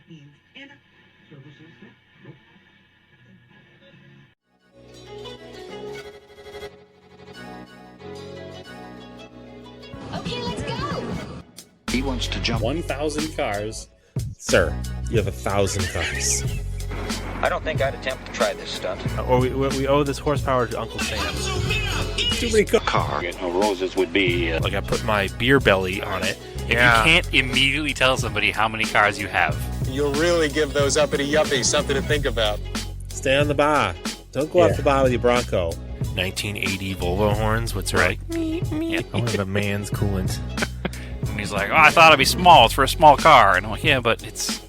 Okay, let's go. He wants to jump 1,000 cars. Sir, you have 1,000 cars. I don't think I'd attempt to try this stunt. Or we owe this horsepower to Uncle Sam. Too many cars. Car. You know, roses would be. Like I put my beer belly on it. If you can't immediately tell somebody how many cars you have, You'll really give those uppity yuppies something to think about. Stay on the bar. Don't go off the bar with your Bronco. 1980 Volvo horns. What's right? Yeah. I want the man's coolant. and he's like, "Oh, I thought it'd be small. It's for a small car." And I'm like, "Yeah, but it's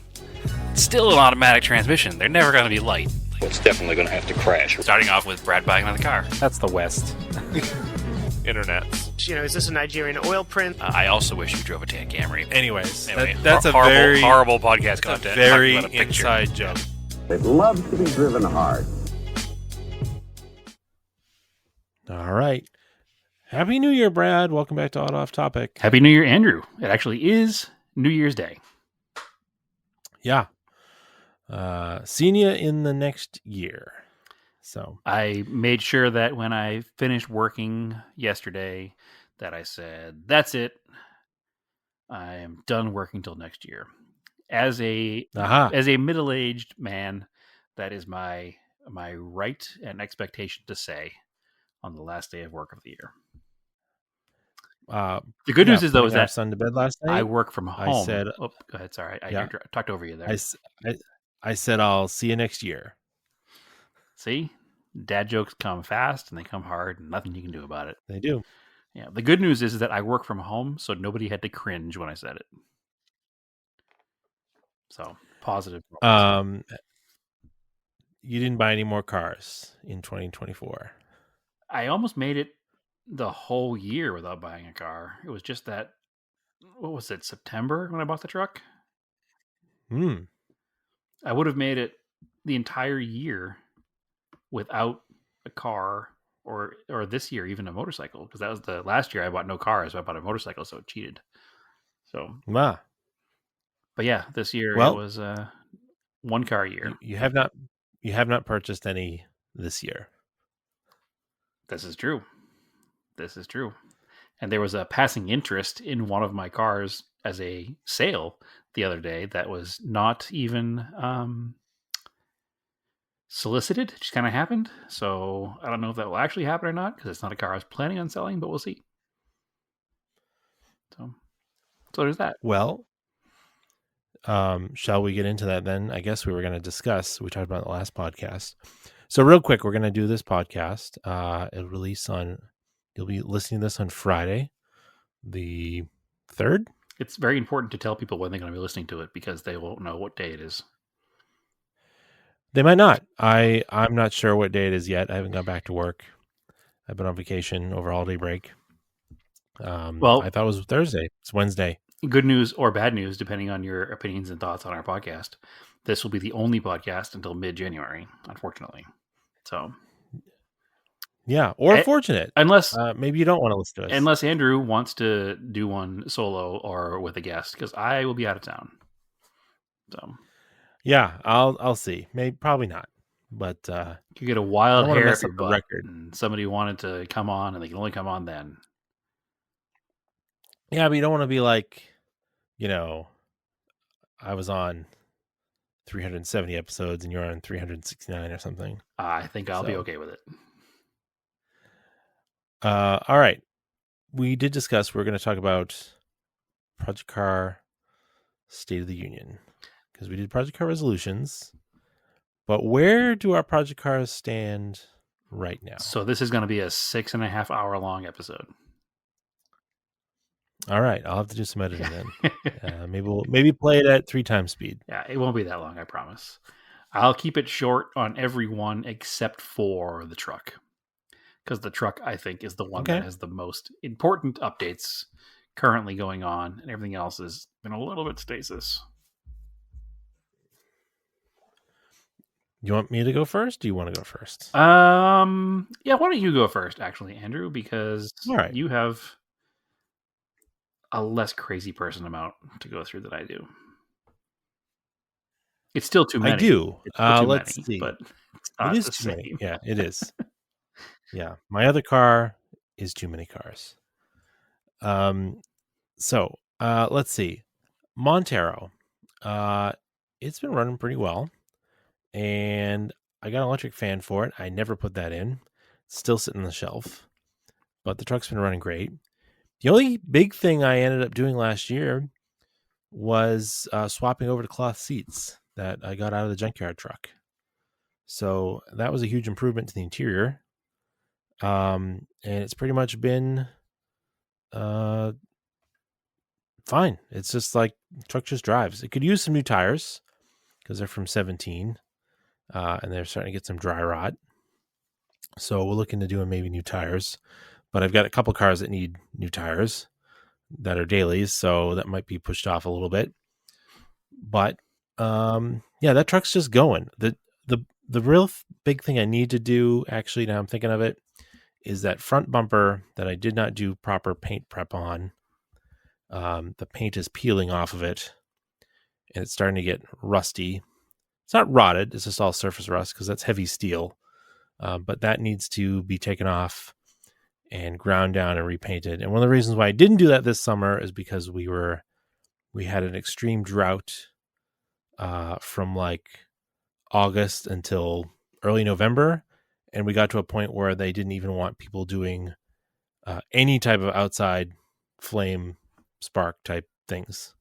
still an automatic transmission. They're never going to be light." It's definitely going to have to crash. Starting off with Brad buying another car. That's the West. Internet. Is this a Nigerian oil print? I also wish you drove a tan Camry. Anyways, Anyway, that's a horrible, very horrible podcast that's content. a very Talking about a picture. inside joke. It loves to be driven hard. All right. Happy New Year, Brad. Welcome back to Auto Off Topic. Happy New Year, Andrew. It actually is New Year's Day. Yeah. Seeing you in the next year. So I made sure that when I finished working yesterday that I said, that's it. I am done working till next year. As a middle-aged man, that is my right and expectation to say on the last day of work of the year. The good news is, though, is that son to bed last night. I work from home. I said, go ahead. Sorry, I Yeah. talked over you there. I said I'll see you next year. See, dad jokes come fast and they come hard, and nothing you can do about it. They do. Yeah. The good news is that I work from home, so nobody had to cringe when I said it. So positive. You didn't buy any more cars in 2024. I almost made it the whole year without buying a car. It was just that, what was it, September when I bought the truck? I would have made it the entire year without a car, or this year even a motorcycle, because that was the last year I bought no cars, so I bought a motorcycle, so it cheated. So, Wow. but yeah, this year it was one car a year. You have not purchased any this year. This is true. And there was a passing interest in one of my cars as a sale the other day that was not even solicited. It just kind of happened. So I don't know if that will actually happen or not, because it's not a car I was planning on selling, but we'll see. So there's that. Well, shall we get into that then? I guess we were going to discuss, we talked about in the last podcast. So real quick, we're going to do this podcast. It'll release you'll be listening to this on Friday, the 3rd. It's very important to tell people when they're going to be listening to it, because they won't know what day it is. They might not. I'm not sure what day it is yet. I haven't gone back to work. I've been on vacation over holiday break. Well, I thought it was Thursday. It's Wednesday. Good news or bad news, depending on your opinions and thoughts on our podcast. This will be the only podcast until mid-January, unfortunately. So, yeah, or fortunate. Unless maybe you don't want to listen to us. Unless Andrew wants to do one solo or with a guest, because I will be out of town. So, yeah, I'll see. Maybe, probably not. But you get a wild hair mess up up your the butt, record. and somebody wanted to come on, and they can only come on then. Yeah, but you don't want to be like, I was on 370 episodes and you're on 369 or something. I think I'll be okay with it. All right. We did discuss, we're going to talk about Project Car State of the Union, because we did Project Car resolutions. But where do our Project Cars stand right now? So this is going to be a 6.5 hour long episode. All right, I'll have to do some editing then. Maybe play it at 3 times speed. Yeah, it won't be that long, I promise. I'll keep it short on every one except for the truck, because the truck, I think, is the one that has the most important updates currently going on, and everything else has been a little bit stasis. You want me to go first? Do you want to go first? Yeah, why don't you go first, actually, Andrew, because you have a less crazy person amount to go through than I do. It's still too many. I do. It's still too Let's many, see. but it's not It is the too many. same. Yeah, it is. Yeah, my other car is too many cars. So let's see. Montero. It's been running pretty well, and I got an electric fan for it. I never put that in. It's still sitting on the shelf, but the truck's been running great. The only big thing I ended up doing last year was swapping over to cloth seats that I got out of the junkyard truck. So that was a huge improvement to the interior. And it's pretty much been fine. It's just like the truck just drives. It could use some new tires because they're from 17 and they're starting to get some dry rot. So we're looking to doing maybe new tires, but I've got a couple cars that need new tires that are dailies, so that might be pushed off a little bit. But yeah, that truck's just going. The real big thing I need to do, actually, now I'm thinking of it, is that front bumper that I did not do proper paint prep on. The paint is peeling off of it, and it's starting to get rusty. It's not rotted; it's just all surface rust because that's heavy steel. But that needs to be taken off and ground down and repainted. And one of the reasons why I didn't do that this summer is because we had an extreme drought from like August until early November, and we got to a point where they didn't even want people doing any type of outside flame spark type things.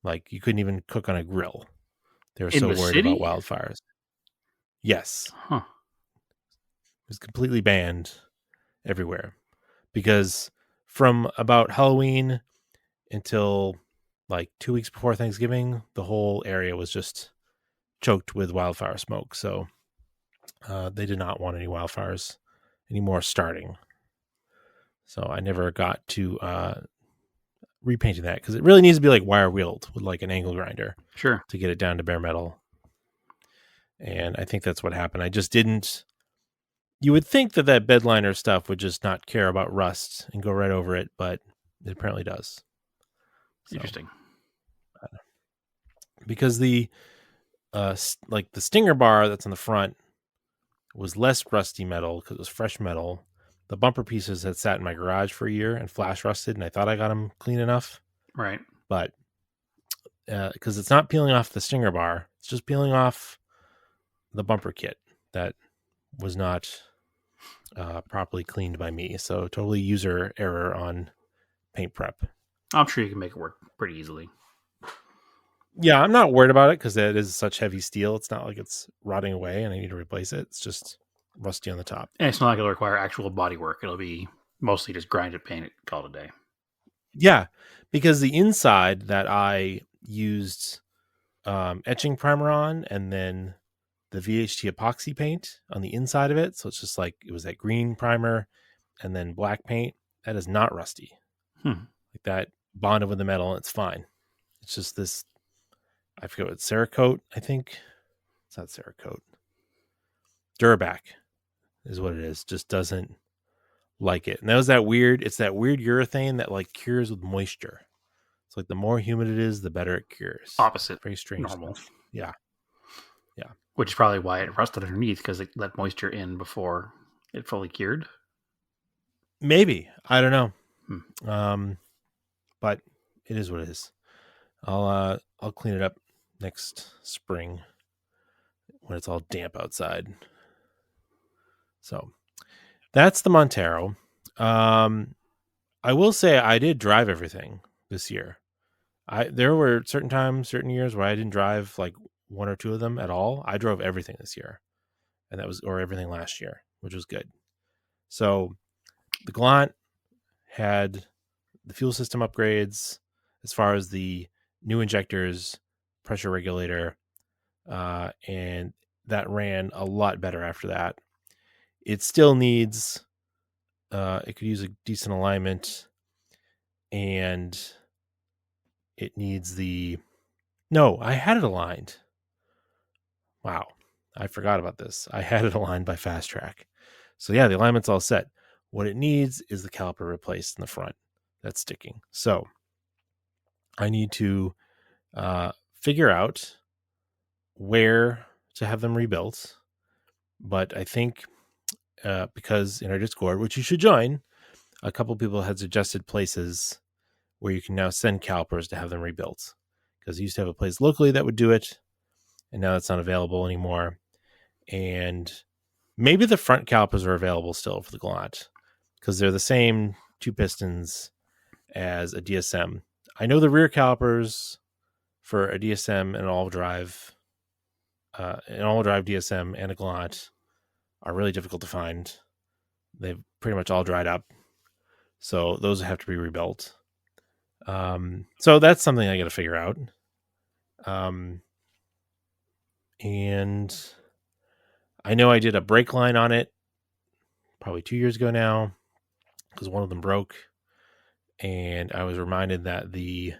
Like you couldn't even cook on a grill. They were so worried about wildfires. Yes. Huh. It was completely banned everywhere because from about Halloween until like 2 weeks before Thanksgiving, the whole area was just choked with wildfire smoke. So they did not want any wildfires anymore starting. So I never got to repainting that because it really needs to be like wire wheeled with like an angle grinder. Sure. To get it down to bare metal. And I think that's what happened. I just didn't. You would think that bedliner stuff would just not care about rust and go right over it, but it apparently does. So, interesting. Because the like the stinger bar that's on the front was less rusty metal because it was fresh metal. The bumper pieces had sat in my garage for a year and flash rusted, and I thought I got them clean enough. Right. But because it's not peeling off the stinger bar, it's just peeling off the bumper kit that was not properly cleaned by me. So totally user error on paint prep. I'm sure you can make it work pretty easily. Yeah, I'm not worried about it because it is such heavy steel. It's not like it's rotting away and I need to replace it. It's just rusty on the top. And it's not like it'll require actual body work. It'll be mostly just grind it, paint it, call it a day. Yeah, because the inside that I used etching primer on and then the VHT epoxy paint on the inside of it. So it's just like it was that green primer and then black paint. That is not rusty. Like that bonded with the metal and it's fine. It's just this, I forget what, Cerakote, I think. It's not Cerakote. Durabac is what it is. Just doesn't like it. And that was it's that weird urethane that like cures with moisture. It's like the more humid it is, the better it cures. Opposite. Very strange. Normal. Stuff. Yeah. Yeah. Which is probably why it rusted underneath because it let moisture in before it fully cured. Maybe. I don't know. But it is what it is. I'll clean it up next spring when it's all damp outside. So that's the Montero. I will say I did drive everything this year. There were certain years where I didn't drive like one or two of them at all. I drove everything this year, and or everything last year, which was good. So the Galant had the fuel system upgrades as far as the new injectors, pressure regulator, and that ran a lot better after that. It still needs, it could use a decent alignment, and it needs I had it aligned. Wow. I forgot about this. I had it aligned by Fast Track. So yeah, the alignment's all set. What it needs is the caliper replaced in the front. That's sticking. So I need to figure out where to have them rebuilt, but I think because in our Discord, which you should join, a couple people had suggested places where you can now send calipers to have them rebuilt, because you used to have a place locally that would do it, and now that's not available anymore. And maybe the front calipers are available still for the Galant, because they're the same 2 pistons as a DSM. I know the rear calipers for a DSM and an all-wheel drive DSM and a Galant are really difficult to find. They've pretty much all dried up, so those have to be rebuilt. So that's something I got to figure out. And I know I did a brake line on it probably 2 years ago now, because one of them broke, and I was reminded that the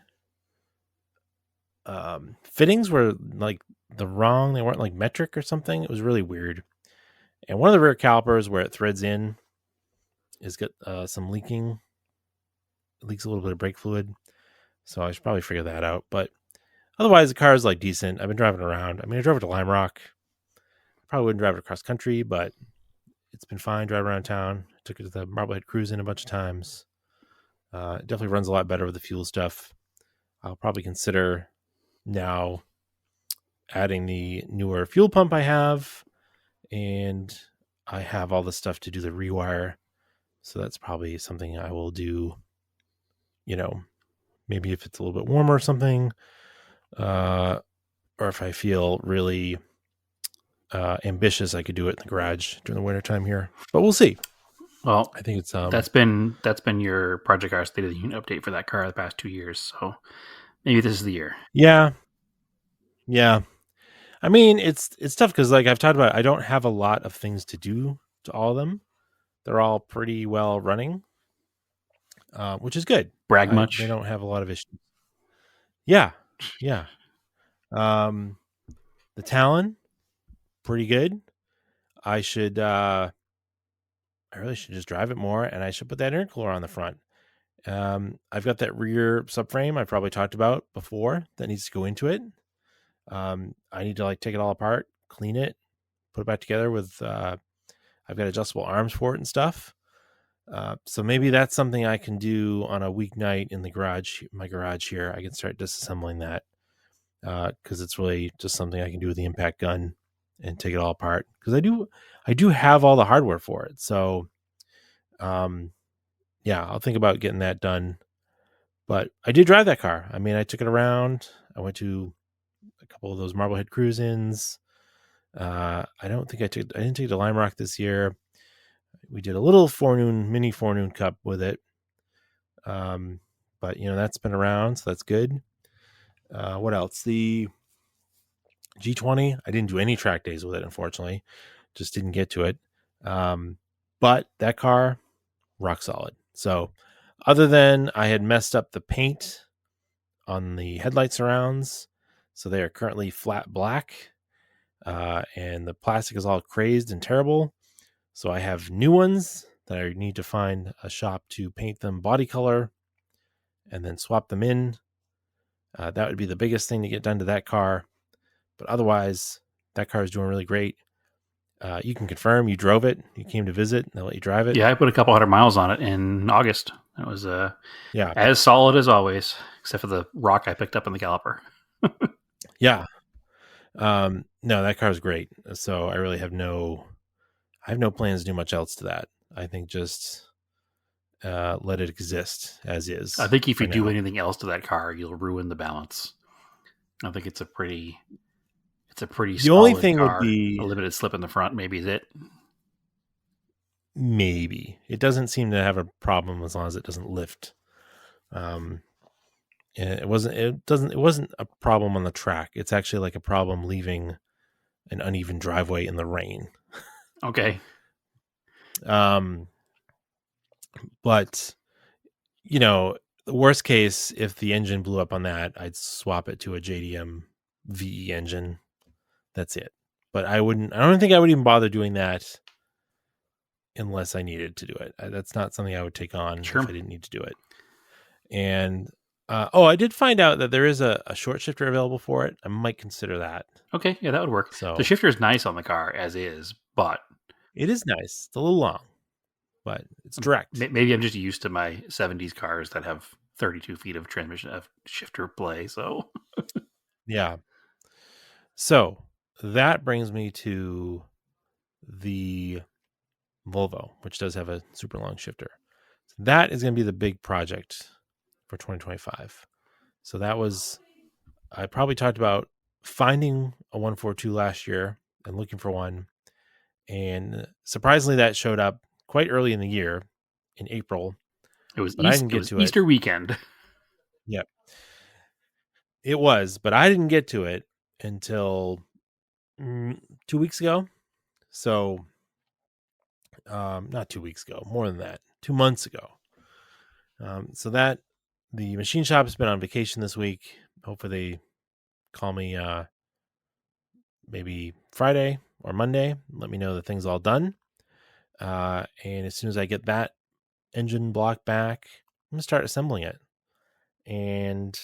fittings were like they weren't like metric or something. It was really weird. And one of the rear calipers where it threads in is got some leaking. It leaks a little bit of brake fluid. So I should probably figure that out. But otherwise, the car is like decent. I've been driving around. I mean, I drove it to Lime Rock. I probably wouldn't drive it across country, but it's been fine driving around town. I took it to the Marblehead Cruise-In a bunch of times. It definitely runs a lot better with the fuel stuff. I'll probably consider now adding the newer fuel pump I have, and I have all the stuff to do the rewire. So that's probably something I will do, maybe if it's a little bit warmer or something, or if I feel really ambitious, I could do it in the garage during the wintertime here, but we'll see. Well, I think it's that's been your Project Car State of the Union update for that car the past 2 years. So maybe this is the year. Yeah. I mean, it's tough because, like I've talked about, I don't have a lot of things to do to all of them. They're all pretty well running, which is good. Brag much? They don't have a lot of issues. Yeah. The Talon, pretty good. I really should just drive it more, and I should put that intercooler on the front. I've got that rear subframe I've probably talked about before that needs to go into it. I need to take it all apart, clean it, put it back together with, I've got adjustable arms for it and stuff. So maybe that's something I can do on a weeknight in my garage here. I can start disassembling that, because it's really just something I can do with the impact gun and take it all apart, because I do have all the hardware for it. So, I'll think about getting that done. But I did drive that car. I mean, I took it around. I went to a couple of those Marblehead Cruise-Ins. I didn't take it to Lime Rock this year. We did a little mini forenoon cup with it. But that's been around, so that's good. What else? The G20, I didn't do any track days with it, unfortunately. Just didn't get to it. But that car, rock solid. So other than I had messed up the paint on the headlight surrounds, so they are currently flat black, and the plastic is all crazed and terrible. So I have new ones that I need to find a shop to paint them body color and then swap them in. That would be the biggest thing to get done to that car. But otherwise, that car is doing really great. You can confirm you drove it. You came to visit, and they'll let you drive it. Yeah, I put a couple 100 miles on it in August. It was as solid as always, except for the rock I picked up in the caliper. Yeah. No, that car is great. So I really have no plans to do much else to that. I think just let it exist as is. I think if you do anything else to that car, you'll ruin the balance. I think it's a pretty the only thing car. Would be a limited slip in the front. Maybe is it. Maybe it doesn't seem to have a problem as long as it doesn't lift. And it wasn't a problem on the track. It's actually like a problem leaving an uneven driveway in the rain. Okay. But the worst case, if the engine blew up on that, I'd swap it to a JDM VE engine. That's it. But I don't think I would even bother doing that unless I needed to do it. That's not something I would take on if I didn't need to do it. And I did find out that there is a short shifter available for it. I might consider that. Okay, yeah, that would work. So the shifter is nice on the car as is, but it is nice. It's a little long, but it's direct. Maybe I'm just used to my 70s cars that have 32 feet of transmission of shifter play. So yeah. So that brings me to the Volvo, which does have a super long shifter. So that is going to be the big project for 2025. So that was, I probably talked about finding a 142 last year and looking for one. And surprisingly, that showed up quite early in the year in April. It was Easter weekend. Yep. It was, but I didn't get to it until 2 weeks ago. So, not 2 weeks ago, more than that, 2 months ago. So that the machine shop has been on vacation this week. Hopefully they call me maybe Friday or Monday. Let me know that thing's all done. And as soon as I get that engine block back, I'm going to start assembling it. And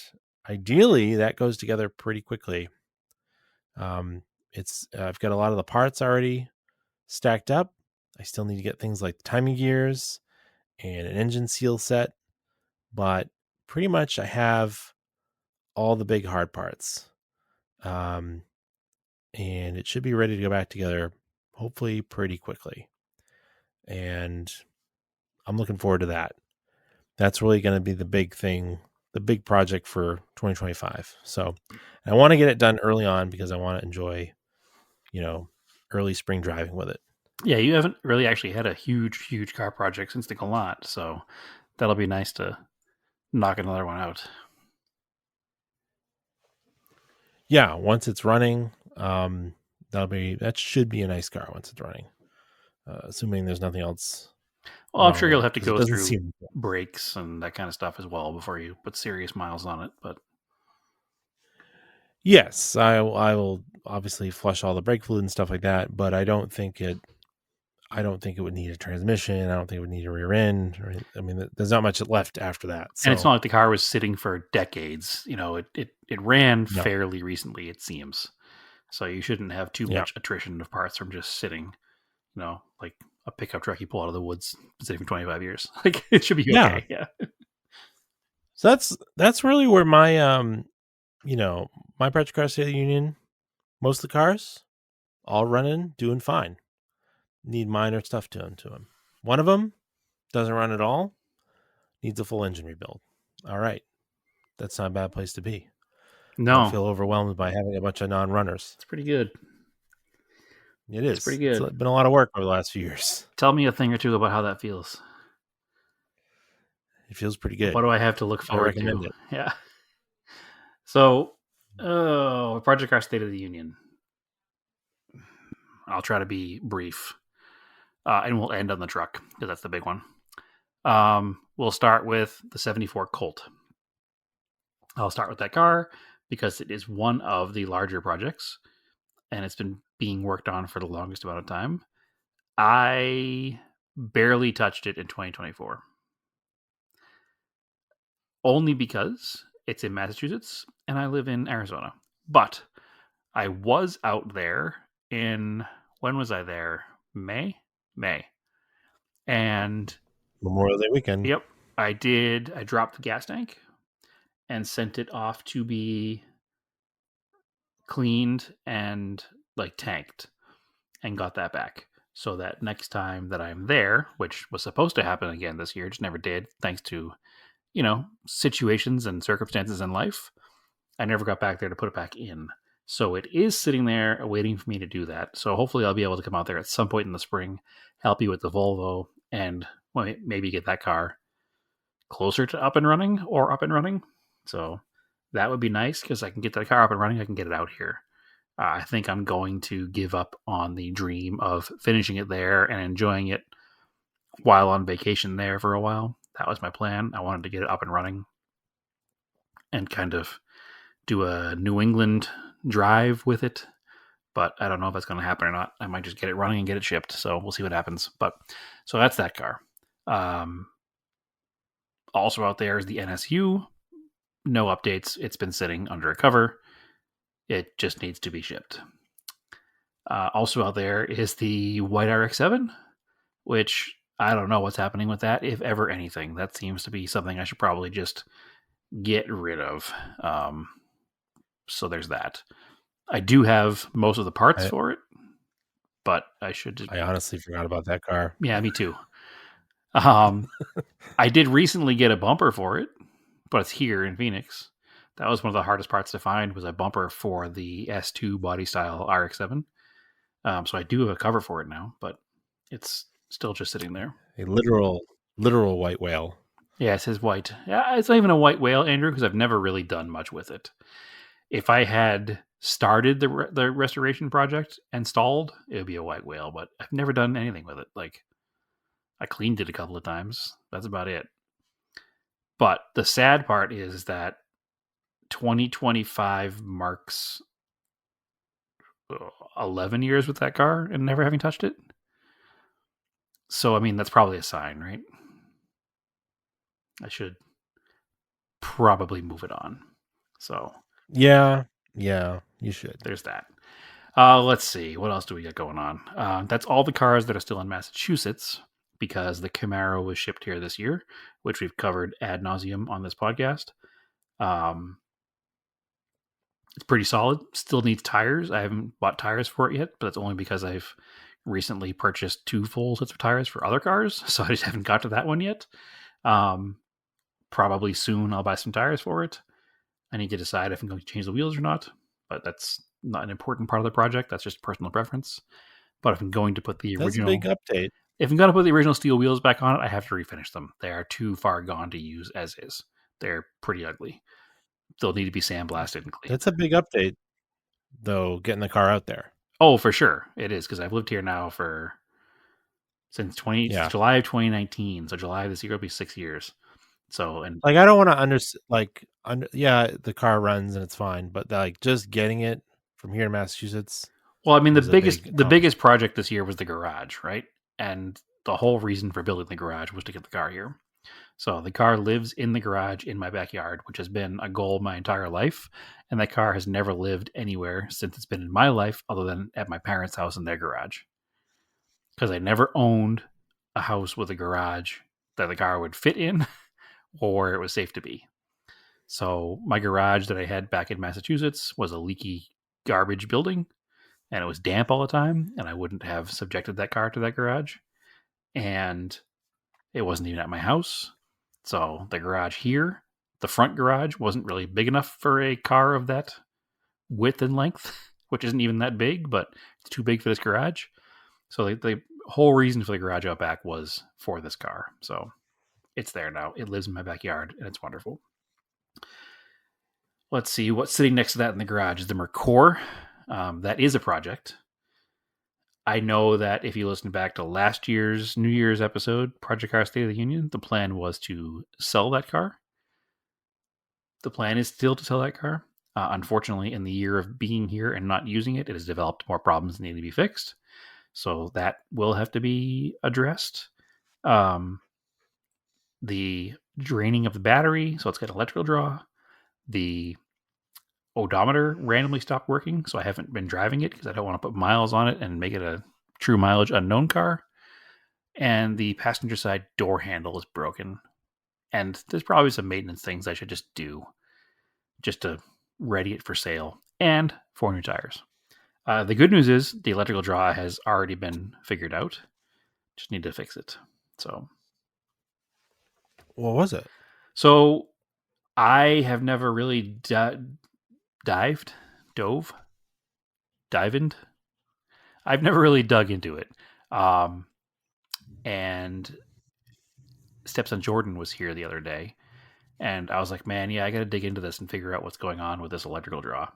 ideally, that goes together pretty quickly. I've got a lot of the parts already stacked up. I still need to get things like the timing gears and an engine seal set, but pretty much I have all the big hard parts. And it should be ready to go back together, hopefully pretty quickly. And I'm looking forward to that. That's really going to be the big thing, the big project for 2025. So I want to get it done early on because I want to enjoy, early spring driving with it. Yeah, you haven't really actually had a huge car project since the Galant, so that'll be nice to knock another one out. Yeah, once it's running, that should be a nice car once it's running, assuming there's nothing else. Well, I'm sure you'll have to go through brakes and that kind of stuff as well before you put serious miles on it. But yes, I will obviously flush all the brake fluid and stuff like that. But I don't think it would need a transmission. I don't think it would need a rear end. There's not much left after that. So. And it's not like the car was sitting for decades. It ran fairly recently, it seems. So you shouldn't have too much attrition of parts from just sitting. Like a pickup truck you pull out of the woods, been sitting for 25 years. Like it should be okay. Yeah. So that's really where my my Project Car State of the Union, most of the cars, all running, doing fine. Need minor stuff to them. One of them doesn't run at all. Needs a full engine rebuild. All right. That's not a bad place to be. No. I feel overwhelmed by having a bunch of non-runners. It's pretty good. It is. It's pretty good. It's been a lot of work over the last few years. Tell me a thing or two about how that feels. It feels pretty good. What do I have to look forward to? I recommend it. Yeah. So, Project Car State of the Union. I'll try to be brief. And we'll end on the truck because that's the big one. We'll start with the 74 Colt. I'll start with that car because it is one of the larger projects and it's been being worked on for the longest amount of time. I barely touched it in 2024. Only because it's in Massachusetts and I live in Arizona. But I was out there when was I there? May. And Memorial Day weekend. Yep. I dropped the gas tank and sent it off to be cleaned and tanked and got that back. So that next time that I'm there, which was supposed to happen again this year, just never did, thanks to, situations and circumstances in life, I never got back there to put it back in. So it is sitting there waiting for me to do that. So hopefully I'll be able to come out there at some point in the spring, help you with the Volvo, and maybe get that car closer to up and running. So that would be nice because I can get that car up and running. I can get it out here. I think I'm going to give up on the dream of finishing it there and enjoying it while on vacation there for a while. That was my plan. I wanted to get it up and running and kind of do a New England drive with it, but I don't know if that's going to happen or not. I might just get it running and get it shipped. So we'll see what happens. But so that's that car. Also out there is the NSU. no updates. It's been sitting under a cover. It just needs to be shipped. Also out there is the White RX-7, which I don't know what's happening with that, if ever anything. That seems to be something I should probably just get rid of. So there's that. I do have most of the parts for it, but I should just... I honestly forgot about that car. Yeah, me too. I did recently get a bumper for it, but it's here in Phoenix. That was one of the hardest parts to find, was a bumper for the S2 body style RX-7. So I do have a cover for it now, but it's still just sitting there. A literal white whale. Yeah, it says white. Yeah, it's not even a white whale, Andrew, because I've never really done much with it. If I had started the restoration project and stalled, it would be a white whale, but I've never done anything with it. Like, I cleaned it a couple of times. That's about it. But the sad part is that 2025 marks 11 years with that car and never having touched it. So, I mean, that's probably a sign, right? I should probably move it on. So, yeah, you should. There's that. Let's see. What else do we got going on? That's all the cars that are still in Massachusetts, because the Camaro was shipped here this year, which we've covered ad nauseum on this podcast. It's pretty solid. Still needs tires. I haven't bought tires for it yet, but that's only because I've recently purchased 2 full sets of tires for other cars, so I just haven't got to that one yet. Probably soon I'll buy some tires for it. I need to decide if I'm going to change the wheels or not, but that's not an important part of the project. That's just personal preference. But if I'm going to put the original... That's a big update. If I'm going to put the original steel wheels back on it, I have to refinish them. They are too far gone to use as is. They're pretty ugly. They'll need to be sandblasted and cleaned. That's a big update, though, getting the car out there. Oh, for sure. It is, because I've lived here now since July of 2019. So July of this year will be 6 years. So, and like, I don't want to the car runs and it's fine, but like just getting it from here in Massachusetts. Well, I mean, the biggest project this year was the garage, right? And the whole reason for building the garage was to get the car here. So the car lives in the garage in my backyard, which has been a goal my entire life. And that car has never lived anywhere since it's been in my life other than at my parents' house in their garage. Because I never owned a house with a garage that the car would fit in or where it was safe to be. So my garage that I had back in Massachusetts was a leaky garbage building, and it was damp all the time, and I wouldn't have subjected that car to that garage. And it wasn't even at my house. So the garage here, the front garage, wasn't really big enough for a car of that width and length, which isn't even that big, but it's too big for this garage. So the whole reason for the garage out back was for this car. So it's there now. It lives in my backyard, and it's wonderful. Let's see. What's sitting next to that in the garage is the Mercor. That is a project. I know that if you listen back to last year's New Year's episode, Project Car State of the Union, the plan was to sell that car. The plan is still to sell that car. Unfortunately, in the year of being here and not using it, it has developed more problems that need to be fixed. So that will have to be addressed. The draining of the battery, so it's got electrical draw. The odometer randomly stopped working, so I haven't been driving it because I don't want to put miles on it and make it a true mileage unknown car. And the passenger side door handle is broken. And there's probably some maintenance things I should just do just to ready it for sale. And 4 new tires. The good news is the electrical draw has already been figured out. Just need to fix it. So, what was it? So I have never really dived. I've never really dug into it. And Stepson Jordan was here the other day, and I was like, man, yeah, I got to dig into this and figure out what's going on with this electrical draw.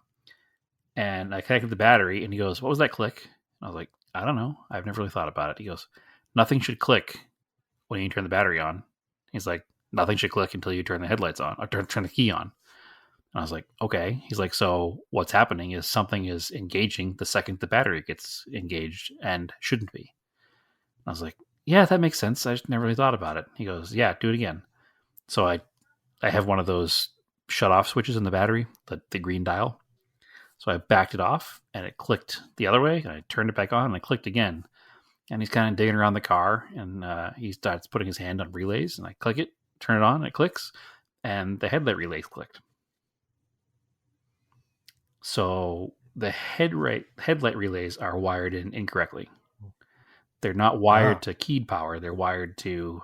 And I connected the battery, and he goes, what was that click? And I was like, I don't know. I've never really thought about it. He goes, nothing should click when you turn the battery on. He's like, nothing should click until you turn the headlights on, or turn the key on. And I was like, okay. He's like, so what's happening is something is engaging the second the battery gets engaged and shouldn't be. And I was like, yeah, that makes sense. I just never really thought about it. He goes, yeah, do it again. So I have one of those shut-off switches in the battery, the green dial. So I backed it off, and it clicked the other way. And I turned it back on, and I clicked again. And he's kind of digging around the car, and he starts putting his hand on relays. And I click it, turn it on, and it clicks, and the headlight relays clicked. So the headlight relays are wired in incorrectly. They're not wired to keyed power. They're wired to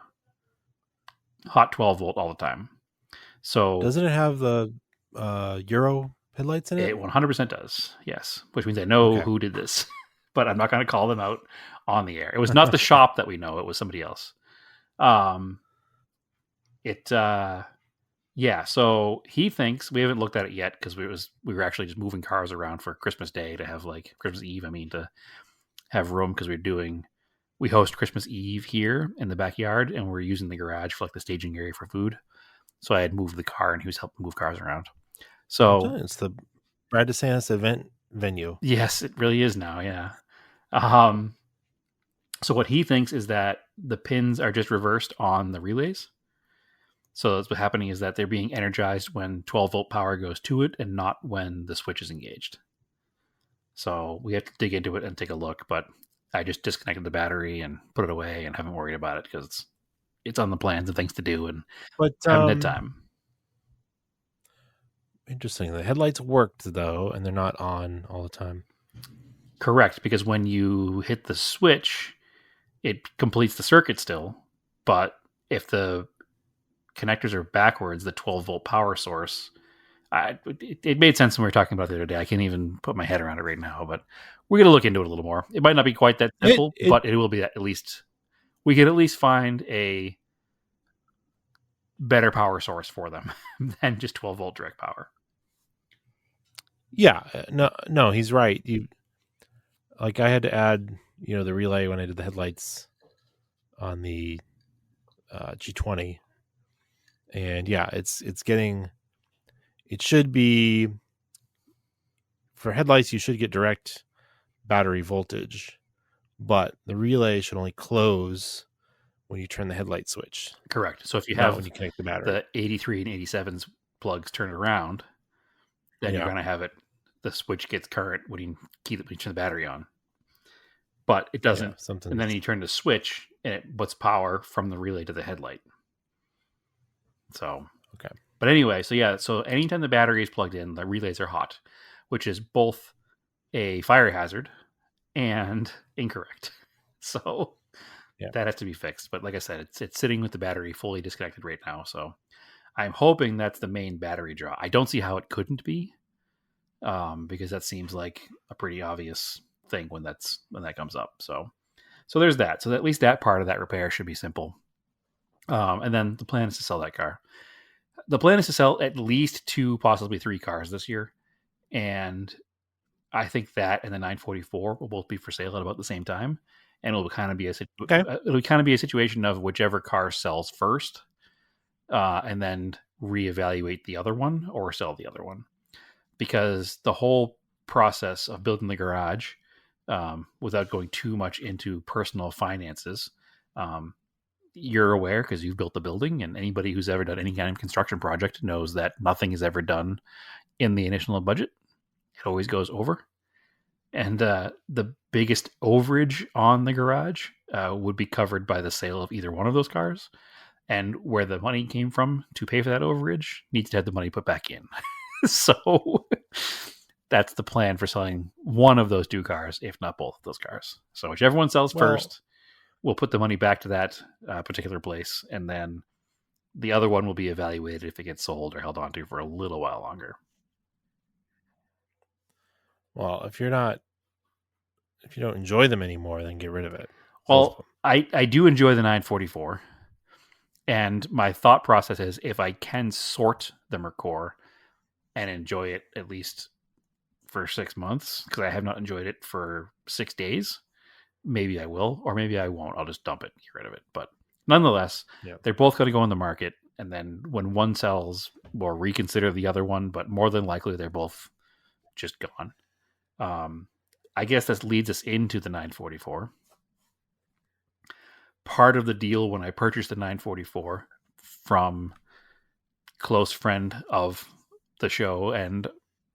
hot 12 volt all the time. So doesn't it have the Euro headlights in it? It 100% does, yes. Which means I know who did this, but I'm not going to call them out on the air. It was not the shop that we know. It was somebody else. Yeah, so he thinks, we haven't looked at it yet because we were actually just moving cars around for Christmas Day to have Christmas Eve, to have room because we host Christmas Eve here in the backyard and we're using the garage for the staging area for food. So I had moved the car and he was helping move cars around. So it's the Brad DeSantis event venue. Yes, it really is now. Yeah. So what he thinks is that the pins are just reversed on the relays. So that's what's happening is that they're being energized when 12 volt power goes to it and not when the switch is engaged. So we have to dig into it and take a look, but I just disconnected the battery and put it away and haven't worried about it because it's on the plans and things to do and haven't had time. Interesting. The headlights worked though, and they're not on all the time. Correct, because when you hit the switch, it completes the circuit still, but if the connectors are backwards, the 12 volt power source, it made sense when we were talking about it the other day. I can't even put my head around it right now, but we're going to look into it a little more. It might not be quite that simple, but it will be at least, we could at least find a better power source for them than just 12 volt direct power. Yeah, no, he's right. I had to add, the relay when I did the headlights on the G20. And yeah, it should be, for headlights, you should get direct battery voltage, but the relay should only close when you turn the headlight switch. Correct. So if you have when you connect the battery, the 83 and 87s plugs turned around, then you're going to have the switch gets current when you turn the battery on. But it doesn't. And then you turn the switch and it puts power from the relay to the headlight. So, okay. But anyway, so anytime the battery is plugged in, the relays are hot, which is both a fire hazard and incorrect. So that has to be fixed. But like I said, it's sitting with the battery fully disconnected right now. So I'm hoping that's the main battery draw. I don't see how it couldn't be, because that seems like a pretty obvious thing when that comes up. So there's that. So at least that part of that repair should be simple. And then the plan is to sell that car. The plan is to sell at least 2, possibly 3 cars this year. And I think that and the 944 will both be for sale at about the same time. And it'll kind of be a situation of whichever car sells first, and then reevaluate the other one or sell the other one. Because the whole process of building the garage, without going too much into personal finances, you're aware because you've built the building, and anybody who's ever done any kind of construction project knows that nothing is ever done in the initial budget. It always goes over. And the biggest overage on the garage would be covered by the sale of either one of those cars. And where the money came from to pay for that overage needs to have the money put back in. So that's the plan for selling one of those 2 cars, if not both of those cars. So whichever one sells first, we'll put the money back to that particular place. And then the other one will be evaluated if it gets sold or held onto for a little while longer. Well, if you don't enjoy them anymore, then get rid of it. Well, I do enjoy the 944. And my thought process is if I can sort the Mercor and enjoy it at least for 6 months, because I have not enjoyed it for 6 days, maybe I will, or maybe I won't. I'll just dump it, get rid of it. But nonetheless, they're both going to go on the market. And then when one sells, we'll reconsider the other one. But more than likely, they're both just gone. I guess this leads us into the 944. Part of the deal when I purchased the 944 from close friend of the show and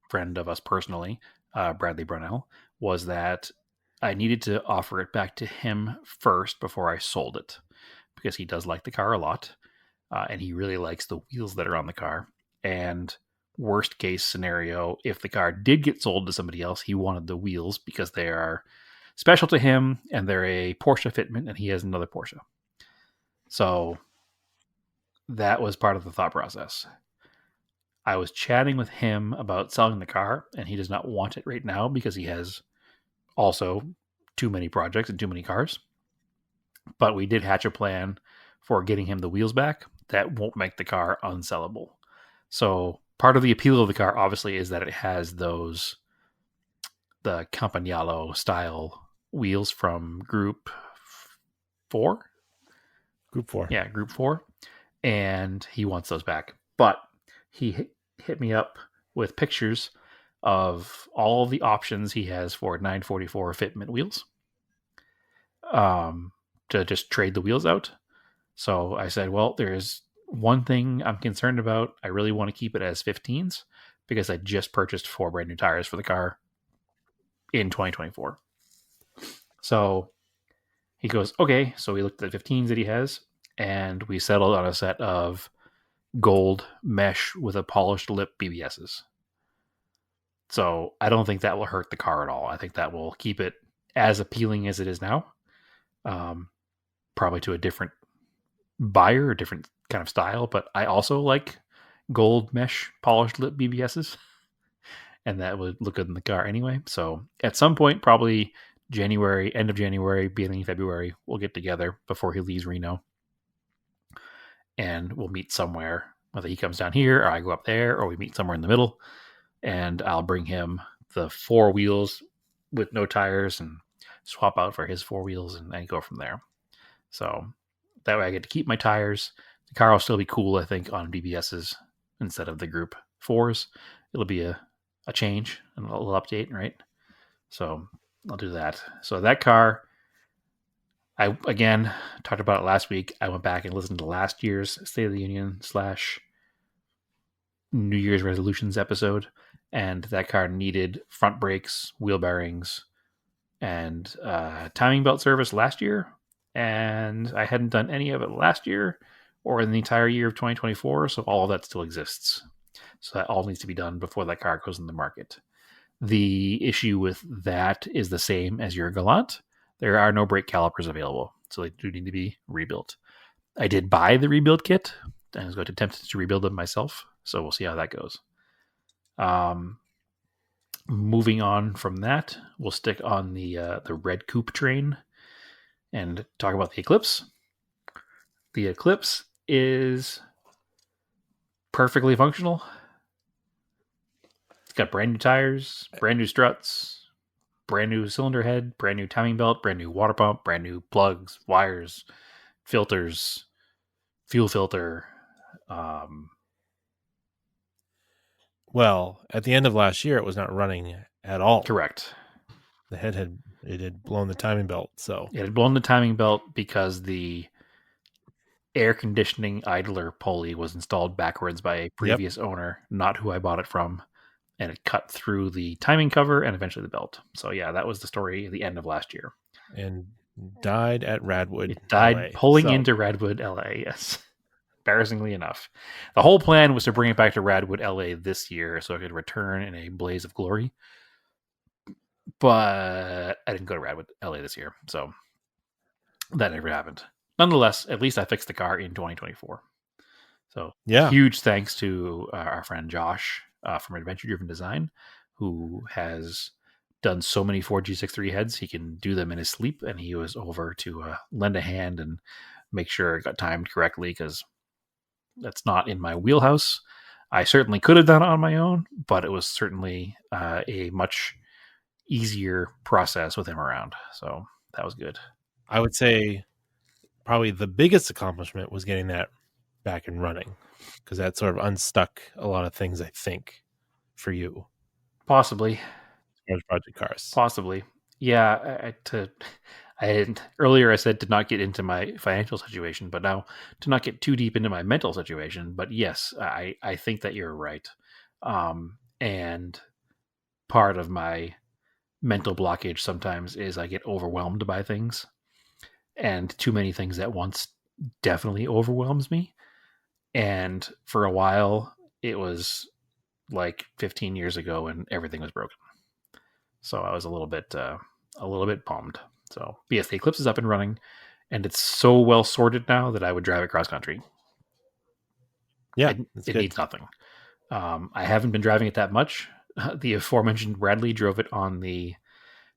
friend of us personally, Bradley Brunell, was that I needed to offer it back to him first before I sold it, because he does like the car a lot, and he really likes the wheels that are on the car. And worst case scenario, if the car did get sold to somebody else, he wanted the wheels because they are special to him and they're a Porsche fitment, and he has another Porsche. So that was part of the thought process. I was chatting with him about selling the car, and he does not want it right now because he has also too many projects and too many cars. But we did hatch a plan for getting him the wheels back that won't make the car unsellable. So part of the appeal of the car, obviously, is that it has the Campagnolo style wheels from Group 4. Group 4. Yeah, Group 4. And he wants those back. But he hit me up with pictures of all of the options he has for 944 fitment wheels to just trade the wheels out. So I said, well, there's one thing I'm concerned about. I really want to keep it as 15s because I just purchased 4 brand new tires for the car in 2024. So he goes, okay. So we looked at the 15s that he has, and we settled on a set of gold mesh with a polished lip BBSs. So I don't think that will hurt the car at all. I think that will keep it as appealing as it is now. Probably to a different buyer, a different kind of style, but I also like gold mesh polished lip BBSs, and that would look good in the car anyway. So at some point, probably January, end of January, beginning of February, we'll get together before he leaves Reno, and we'll meet somewhere, whether he comes down here or I go up there, or we meet somewhere in the middle, and I'll bring him the 4 wheels with no tires and swap out for his 4 wheels and go from there. So that way I get to keep my tires. The car will still be cool, I think, on BBSs instead of the Group 4s. It'll be a change and a little update, right? So I'll do that. So that car, I, again, talked about it last week. I went back and listened to last year's State of the Union / New Year's resolutions episode, and that car needed front brakes, wheel bearings, and timing belt service last year, and I hadn't done any of it last year or in the entire year of 2024, so all of that still exists. So that all needs to be done before that car goes in the market. The issue with that is the same as your Galant. There are no brake calipers available, so they do need to be rebuilt. I did buy the rebuild kit, and I was going to attempt to rebuild them myself, so we'll see how that goes. Moving on from that, we'll stick on the red coupe train and talk about the Eclipse. The Eclipse is perfectly functional. It's got brand new tires, brand new struts, brand new cylinder head, brand new timing belt, brand new water pump, brand new plugs, wires, filters, fuel filter. Well, at the end of last year, it was not running at all. Correct. The head had blown the timing belt. So it had blown the timing belt because the air conditioning idler pulley was installed backwards by a previous owner, not who I bought it from, and it cut through the timing cover and eventually the belt. So yeah, that was the story at the end of last year. And died at Radwood. It died LA. pulling into Radwood, LA. Yes. Embarrassingly enough. The whole plan was to bring it back to Radwood, LA this year so it could return in a blaze of glory. But I didn't go to Radwood, LA this year. So that never happened. Nonetheless, at least I fixed the car in 2024. So yeah, huge thanks to our friend Josh from Adventure Driven Design, who has done so many Ford G63 heads. He can do them in his sleep, and he was over to lend a hand and make sure it got timed correctly, because that's not in my wheelhouse. I certainly could have done it on my own, but it was certainly a much easier process with him around. So that was good. I would say probably the biggest accomplishment was getting that back and running, because that sort of unstuck a lot of things, I think, for you. Possibly. As project cars. Possibly. Yeah. earlier I said to not get into my financial situation, but now to not get too deep into my mental situation. But yes, I think that you're right. And part of my mental blockage sometimes is I get overwhelmed by things, and too many things at once definitely overwhelms me. And for a while, it was like 15 years ago and everything was broken. So I was a little bit bummed. So yes, the Eclipse is up and running, and it's so well sorted now that I would drive it cross country. Yeah, it needs nothing. I haven't been driving it that much. The aforementioned Bradley drove it on the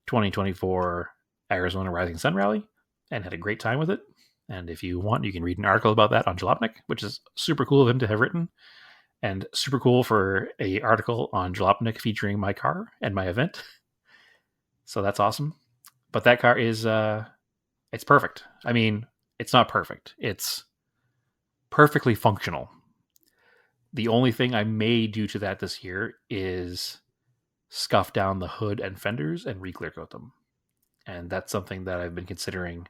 2024 Arizona Rising Sun Rally and had a great time with it. And if you want, you can read an article about that on Jalopnik, which is super cool of him to have written, and super cool for a article on Jalopnik featuring my car and my event. So that's awesome. But that car is, it's perfect. I mean, it's not perfect. It's perfectly functional. The only thing I may do to that this year is scuff down the hood and fenders and re-clear coat them. And that's something that I've been considering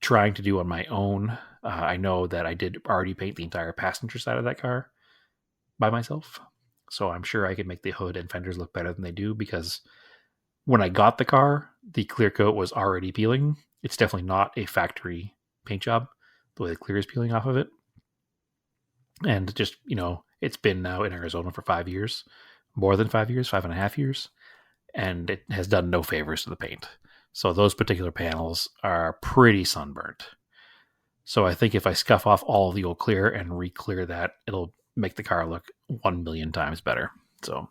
trying to do on my own. I know that I did already paint the entire passenger side of that car by myself. So I'm sure I could make the hood and fenders look better than they do, because when I got the car, the clear coat was already peeling. It's definitely not a factory paint job, the way the clear is peeling off of it. And just, it's been now in Arizona for 5 years, more than 5 years, 5.5 years, and it has done no favors to the paint. So those particular panels are pretty sunburnt. So I think if I scuff off all of the old clear and re-clear that, it'll make the car look 1 million times better. So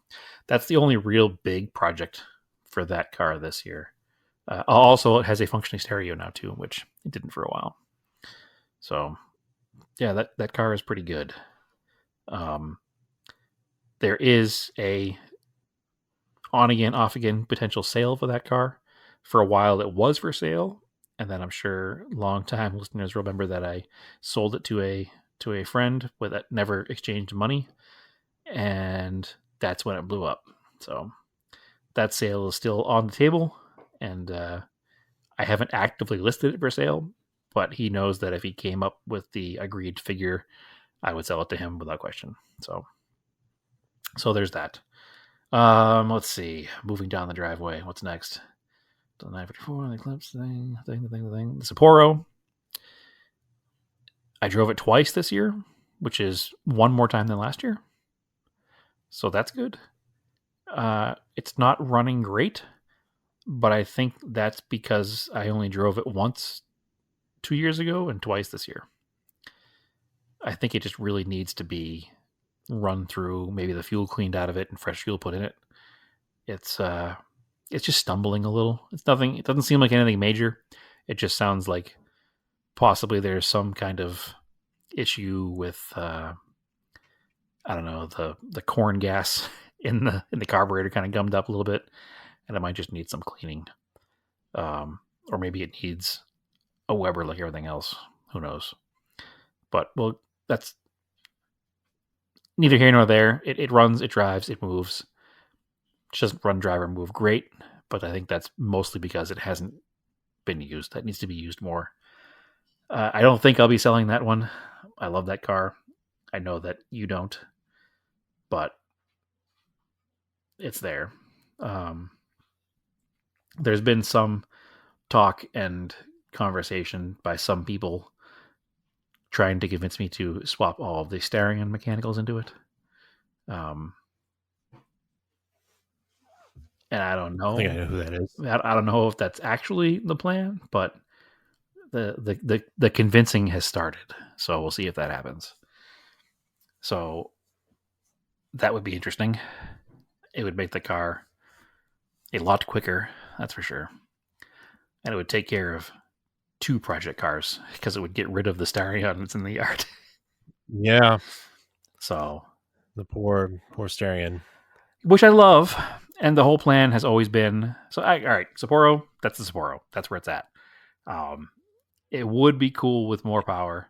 that's the only real big project for that car this year. Also, it has a functioning stereo now too, which it didn't for a while. So yeah, that car is pretty good. There is a on again, off again potential sale for that car. For a while it was for sale, and then I'm sure long-time listeners remember that I sold it to a friend with that never exchanged money, and that's when it blew up. So that sale is still on the table, and I haven't actively listed it for sale, but he knows that if he came up with the agreed figure, I would sell it to him without question. So there's that. Let's see. Moving down the driveway. What's next? The 954, the Eclipse thing. The Sapporo. I drove it twice this year, which is one more time than last year. So that's good. It's not running great, but I think that's because I only drove it once 2 years ago and twice this year. I think it just really needs to be run through, maybe the fuel cleaned out of it and fresh fuel put in it. It's just stumbling a little. It's nothing. It doesn't seem like anything major. It just sounds like possibly there's some kind of issue with I don't know, the corn gas in the carburetor kind of gummed up a little bit, and it might just need some cleaning. Or maybe it needs a Weber like everything else. Who knows? But well, that's neither here nor there. It runs, it drives, it moves. It doesn't run, drive, or move great, but I think that's mostly because it hasn't been used. That needs to be used more. I don't think I'll be selling that one. I love that car. I know that you don't, but it's there. There's been some talk and conversation by some people trying to convince me to swap all of the steering and mechanicals into it. And I don't know. I think I know who that is. I don't know if that's actually the plan, but the convincing has started. So we'll see if that happens. So that would be interesting. It would make the car a lot quicker, that's for sure. And it would take care of 2 project cars, because it would get rid of the Starion that's in the yard. Yeah. So the poor Starion. Which I love. And the whole plan has always been, all right, Sapporo, that's the Sapporo. That's where it's at. It would be cool with more power.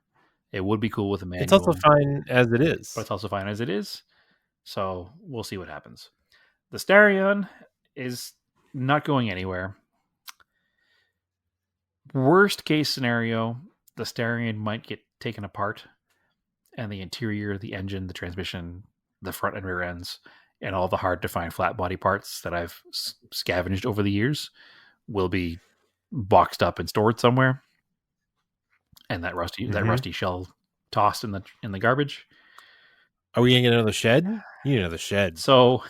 It would be cool with a manual. It's also fine as it is. But it's also fine as it is. So we'll see what happens. The Starion is not going anywhere. Worst case scenario, the Starion might get taken apart, and the interior, the engine, the transmission, the front and rear ends, and all the hard to find flat body parts that I've scavenged over the years will be boxed up and stored somewhere, and that rusty shell tossed in the garbage. Are we gonna get another shed? You need another shed. So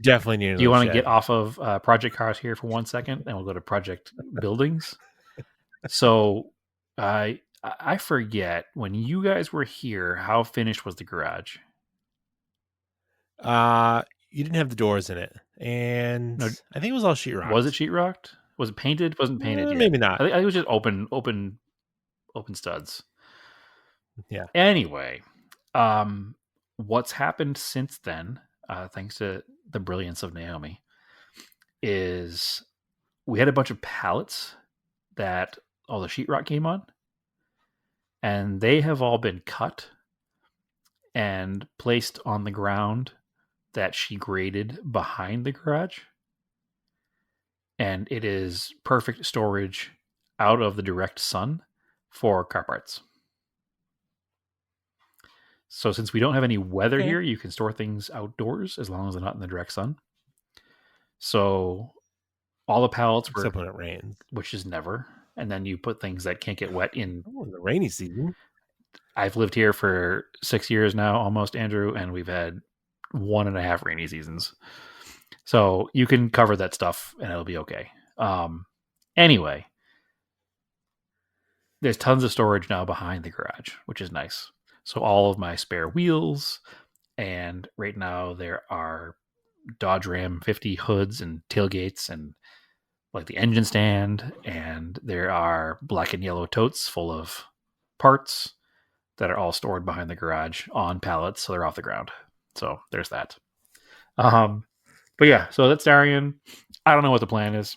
definitely need another shed. Do you want to get off of Project Cars here for 1 second, and we'll go to Project Buildings? So I forget, when you guys were here, how finished was the garage? You didn't have the doors in it, and no, I think it was all sheetrocked. Was it sheetrocked? Was it painted? Wasn't painted yet. Maybe not. I think it was just open studs. Yeah. Anyway, what's happened since then, thanks to the brilliance of Naomi, is we had a bunch of pallets that all the sheetrock came on, and they have all been cut and placed on the ground that she graded behind the garage. And it is perfect storage out of the direct sun for car parts. So since we don't have any weather here, you can store things outdoors as long as they're not in the direct sun. So all the pallets were... Except when it rains. Which is never. And then you put things that can't get wet in the rainy season. I've lived here for 6 years now, almost, Andrew, and we've had 1.5 rainy seasons. So you can cover that stuff and it'll be okay. Anyway, there's tons of storage now behind the garage, which is nice. So all of my spare wheels, and right now there are Dodge Ram 50 hoods and tailgates and like the engine stand, and there are black and yellow totes full of parts that are all stored behind the garage on pallets, so they're off the ground. So there's that. But yeah, so that's Starion. I don't know what the plan is.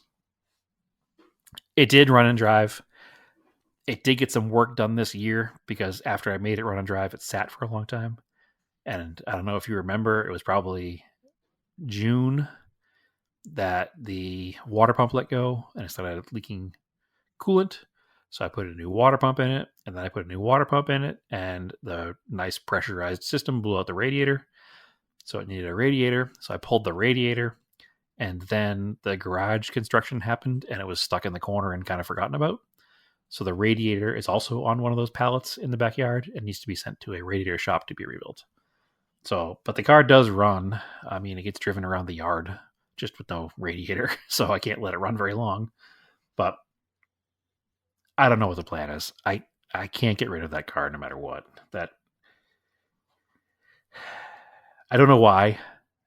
It did run and drive. It did get some work done this year because after I made it run and drive, it sat for a long time. And I don't know if you remember, it was probably June that the water pump let go and it started leaking coolant. So I put a new water pump in it, and then I put a new water pump in it, and the nice pressurized system blew out the radiator. So it needed a radiator. So I pulled the radiator, and then the garage construction happened, and it was stuck in the corner and kind of forgotten about. So the radiator is also on one of those pallets in the backyard and needs to be sent to a radiator shop to be rebuilt. So, but the car does run. I mean, it gets driven around the yard just with no radiator, so I can't let it run very long. But I don't know what the plan is. I can't get rid of that car no matter what. That I don't know why.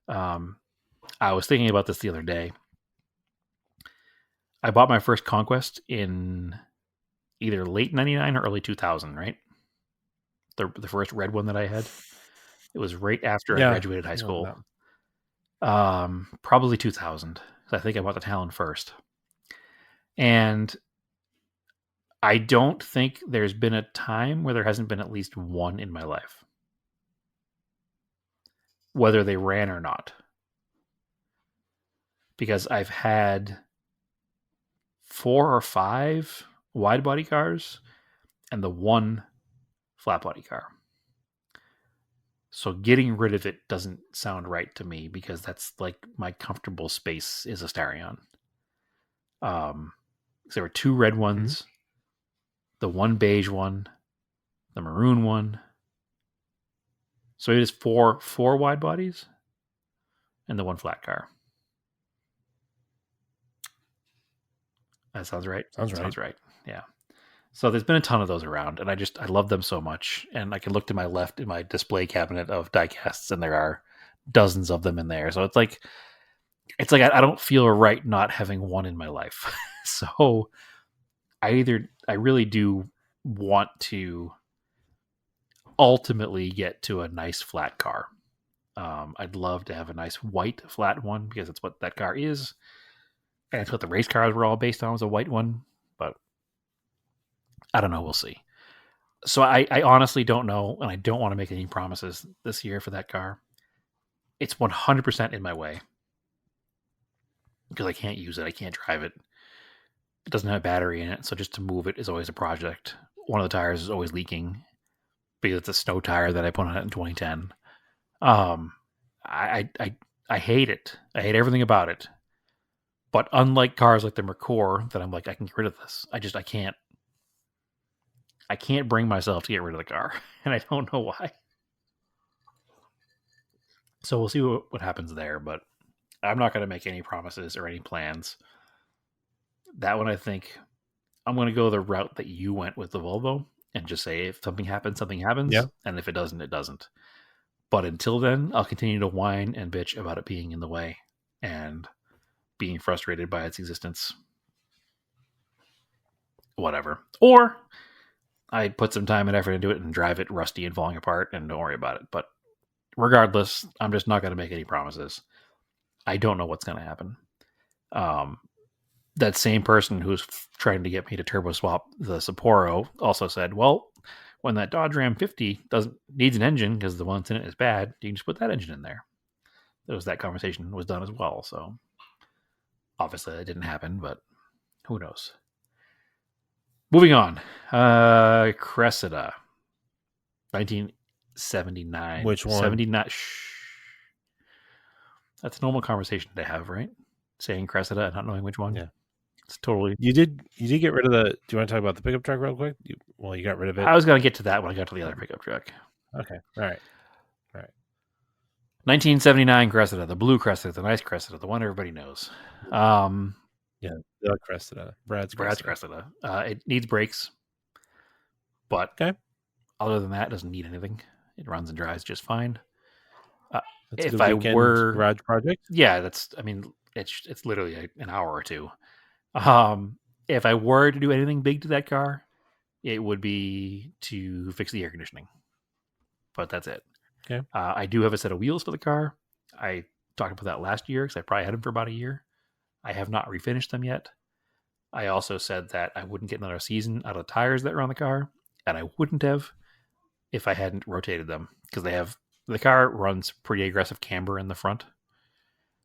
I was thinking about this the other day. I bought my first Conquest in either late 99 or early 2000, right? The first red one that I had. It was right after I graduated high school. Probably 2000. I think I bought the Talon first. And I don't think there's been a time where there hasn't been at least one in my life. Whether they ran or not. Because I've had 4 or 5 wide body cars and the one flat body car. So getting rid of it doesn't sound right to me because that's like my comfortable space is a Starion. There were 2 red ones, the one beige one, the maroon one. So it is four wide bodies and the one flat car. That sounds right. Sounds right. Yeah. So there's been a ton of those around, and I love them so much. And I can look to my left in my display cabinet of diecasts, and there are dozens of them in there. So it's like I don't feel right not having one in my life. So I really do want to ultimately get to a nice flat car. I'd love to have a nice white flat one because that's what that car is. And it's what the race cars were all based on, was a white one. But I don't know. We'll see. So I honestly don't know, and I don't want to make any promises this year for that car. It's 100% in my way because I can't use it. I can't drive it. it doesn't have a battery in it, so just to move it is always a project. One of the tires is always leaking because it's a snow tire that I put on it in 2010. I hate it. I hate everything about it. But unlike cars like the Mercor, that I'm like, I can get rid of this. I can't. I can't bring myself to get rid of the car, and I don't know why. So we'll see what happens there, but I'm not going to make any promises or any plans. That one, I think I'm going to go the route that you went with the Volvo and just say if something happens, something happens. Yeah. And if it doesn't, it doesn't. But until then, I'll continue to whine and bitch about it being in the way and being frustrated by its existence. Whatever. Or I put some time and effort into it and drive it rusty and falling apart and don't worry about it. But regardless, I'm just not going to make any promises. I don't know what's going to happen. That same person who's trying to get me to turbo swap the Sapporo also said, well, when that Dodge Ram 50 needs an engine because the one that's in it is bad, you can just put that engine in there. That conversation was done as well. So obviously that didn't happen, but who knows? Moving on. Cressida. 1979. Which one? 79. That's a normal conversation to have, right? Saying Cressida and not knowing which one. Yeah. It's totally. You did get rid of the. Do you want to talk about the pickup truck real quick? You got rid of it. I was going to get to that when I got to the other pickup truck. Okay. All right. 1979 Cressida, the blue Cressida, the nice Cressida, the one everybody knows. Yeah, the Cressida. Brad's Cressida. It needs brakes, but okay. Other than that, it doesn't need anything. It runs and drives just fine. If I were garage project, yeah, it's literally an hour or two. If I were to do anything big to that car, it would be to fix the air conditioning. But that's it. Okay. I do have a set of wheels for the car. I talked about that last year because I probably had them for about a year. I have not refinished them yet. I also said that I wouldn't get another season out of the tires that were on the car, and I wouldn't have if I hadn't rotated them because the car runs pretty aggressive camber in the front.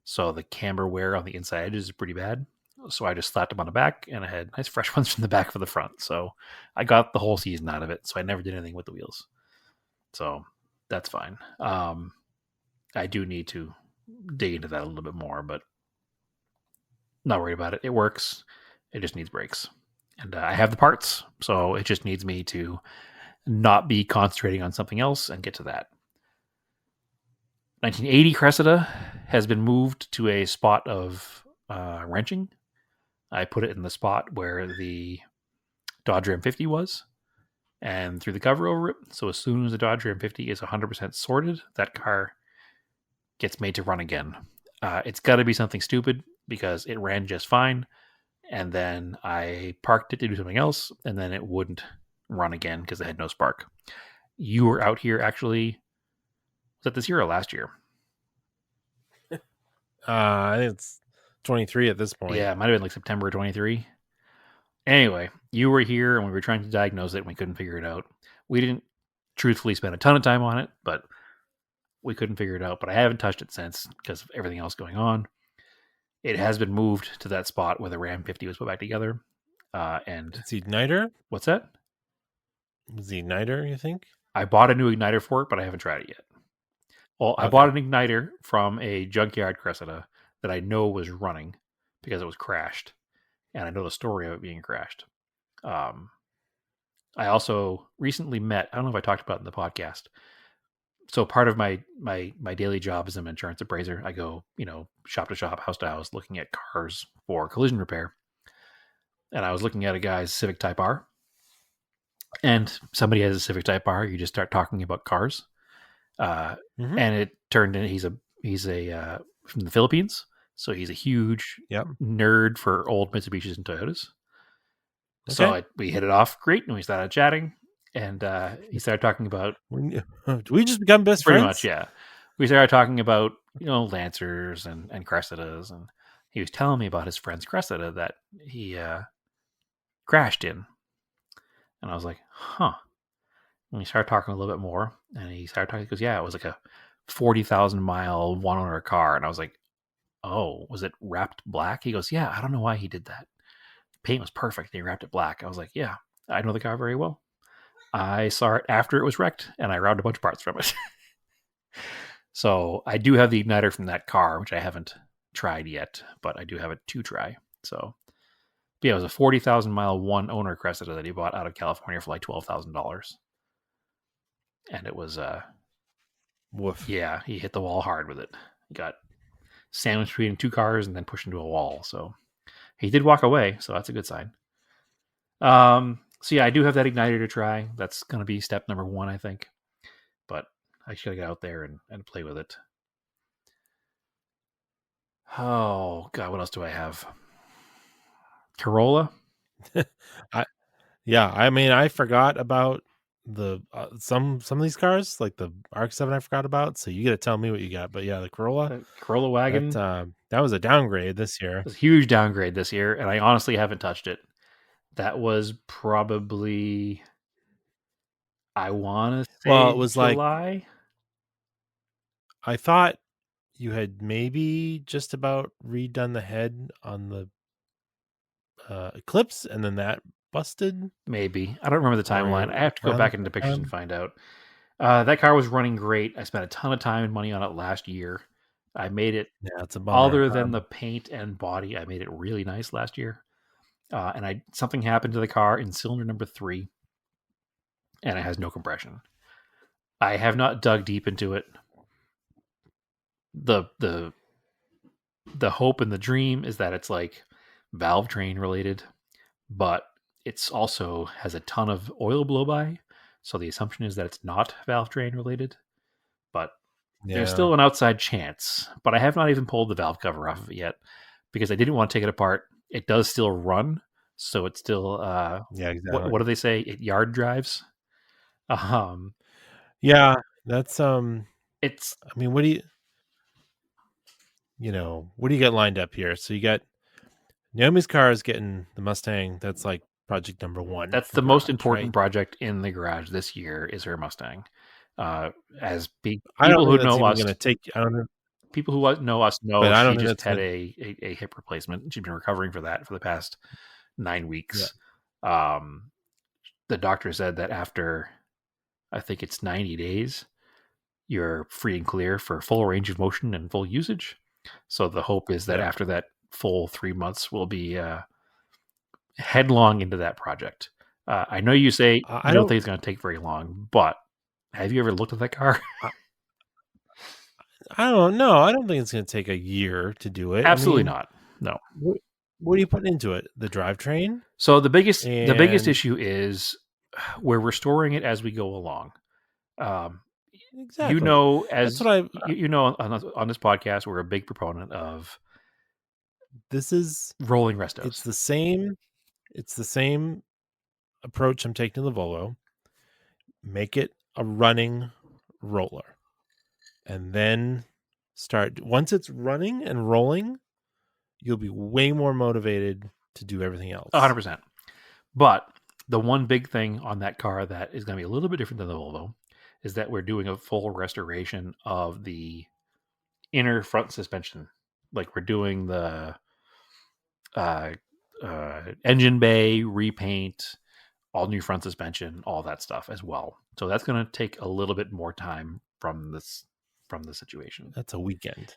So the camber wear on the inside edges is pretty bad. So I just slapped them on the back, and I had nice fresh ones from the back for the front. So I got the whole season out of it. So I never did anything with the wheels. So that's fine. I do need to dig into that a little bit more, but not worried about it. It works. It just needs brakes. And I have the parts, so it just needs me to not be concentrating on something else and get to that. 1980 Cressida has been moved to a spot of wrenching. I put it in the spot where the Dodge Ram 50 was and threw the cover over it. So as soon as the Dodge Ram 50 is 100% sorted, that car gets made to run again. It's got to be something stupid because it ran just fine. And then I parked it to do something else, and then it wouldn't run again because it had no spark. You were out here actually. Was that this year or last year? I think it's 23 at this point. Yeah, it might have been like September 23. Anyway, you were here and we were trying to diagnose it and we couldn't figure it out. We didn't truthfully spend a ton of time on it, but we couldn't figure it out. But I haven't touched it since because of everything else going on. It has been moved to that spot where the Ram 50 was put back together. And it's the igniter? What's that? Is the igniter, you think? I bought a new igniter for it, but I haven't tried it yet. Well, okay. I bought an igniter from a junkyard Cressida that I know was running because it was crashed. And I know the story of it being crashed. I also recently met, I don't know if I talked about it in the podcast. So part of my daily job as an insurance appraiser, I go, shop to shop, house to house, looking at cars for collision repair. And I was looking at a guy's Civic Type R. And somebody has a Civic Type R. You just start talking about cars. And it turned in, he's a from the Philippines. So he's a huge nerd for old Mitsubishis and Toyotas. Okay. So we hit it off great, and we started chatting. And he started talking about... Do we just become best friends? Pretty much, yeah. We started talking about, Lancers and Cressidas. And he was telling me about his friend's Cressida that he crashed in. And I was like, huh. And we started talking a little bit more. And he started talking, he goes, yeah, it was like a 40,000 mile one-owner car. And I was like, oh, was it wrapped black? He goes, yeah, I don't know why he did that. paint was perfect. They wrapped it black. I was like, yeah, I know the car very well. I saw it after it was wrecked, and I robbed a bunch of parts from it. So I do have the igniter from that car, which I haven't tried yet, but I do have it to try. So yeah, it was a 40,000 mile one owner Cressida that he bought out of California for like $12,000. And it was, woof. Yeah, he hit the wall hard with it. He got sandwiched between two cars and then pushed into a wall. So he did walk away. So that's a good sign. So yeah, I do have that igniter to try. That's going to be step number 1, I think. But I should get out there and play with it. Oh God, what else do I have? Corolla. I mean, I forgot about the some of these cars, like the RX-7. I forgot about. So you got to tell me what you got. But yeah, the Corolla wagon. That was a downgrade this year. It was a huge downgrade this year, and I honestly haven't touched it. That was probably, I want to say, it was July. Like, I thought you had maybe just about redone the head on the Eclipse, and then that busted. Maybe. I don't remember the timeline. I have to go back into pictures and find out. That car was running great. I spent a ton of time and money on it last year. I made it, it's a bummer. Other than the paint and body, I made it really nice last year. And something happened to the car in cylinder number 3, and it has no compression. I have not dug deep into it. The hope and the dream is that it's like valve train related, but it's also has a ton of oil blow by. So the assumption is that it's not valve train related, but there's still an outside chance. But I have not even pulled the valve cover off of it yet because I didn't want to take it apart. It does still run, so it's still exactly. What do they say? It yard drives. Yeah, that's it's. I mean, what do you got lined up here? So you got Naomi's car is getting the Mustang. That's like project number 1. That's the most important project in the garage this year is her Mustang. As people who know us, people who know us know she just had a hip replacement. She's been recovering for that for the past 9 weeks. Yeah. The doctor said that after, I think it's 90 days, you're free and clear for full range of motion and full usage. So the hope is that after that full 3 months, we'll be headlong into that project. I know you say I don't think it's going to take very long, but have you ever looked at that car? I don't know. I don't think it's going to take a year to do it. Absolutely not. No. What are you putting into it? The drivetrain? So the biggest issue is we're restoring it as we go along. Exactly. On this podcast, we're a big proponent of. This is rolling restos. It's the same approach I'm taking to the Volvo. Make it a running roller. And then once it's running and rolling, you'll be way more motivated to do everything else. 100%. But the one big thing on that car that is going to be a little bit different than the Volvo is that we're doing a full restoration of the inner front suspension. Like we're doing the engine bay, repaint, all new front suspension, all that stuff as well. So that's going to take a little bit more time from the situation. That's a weekend.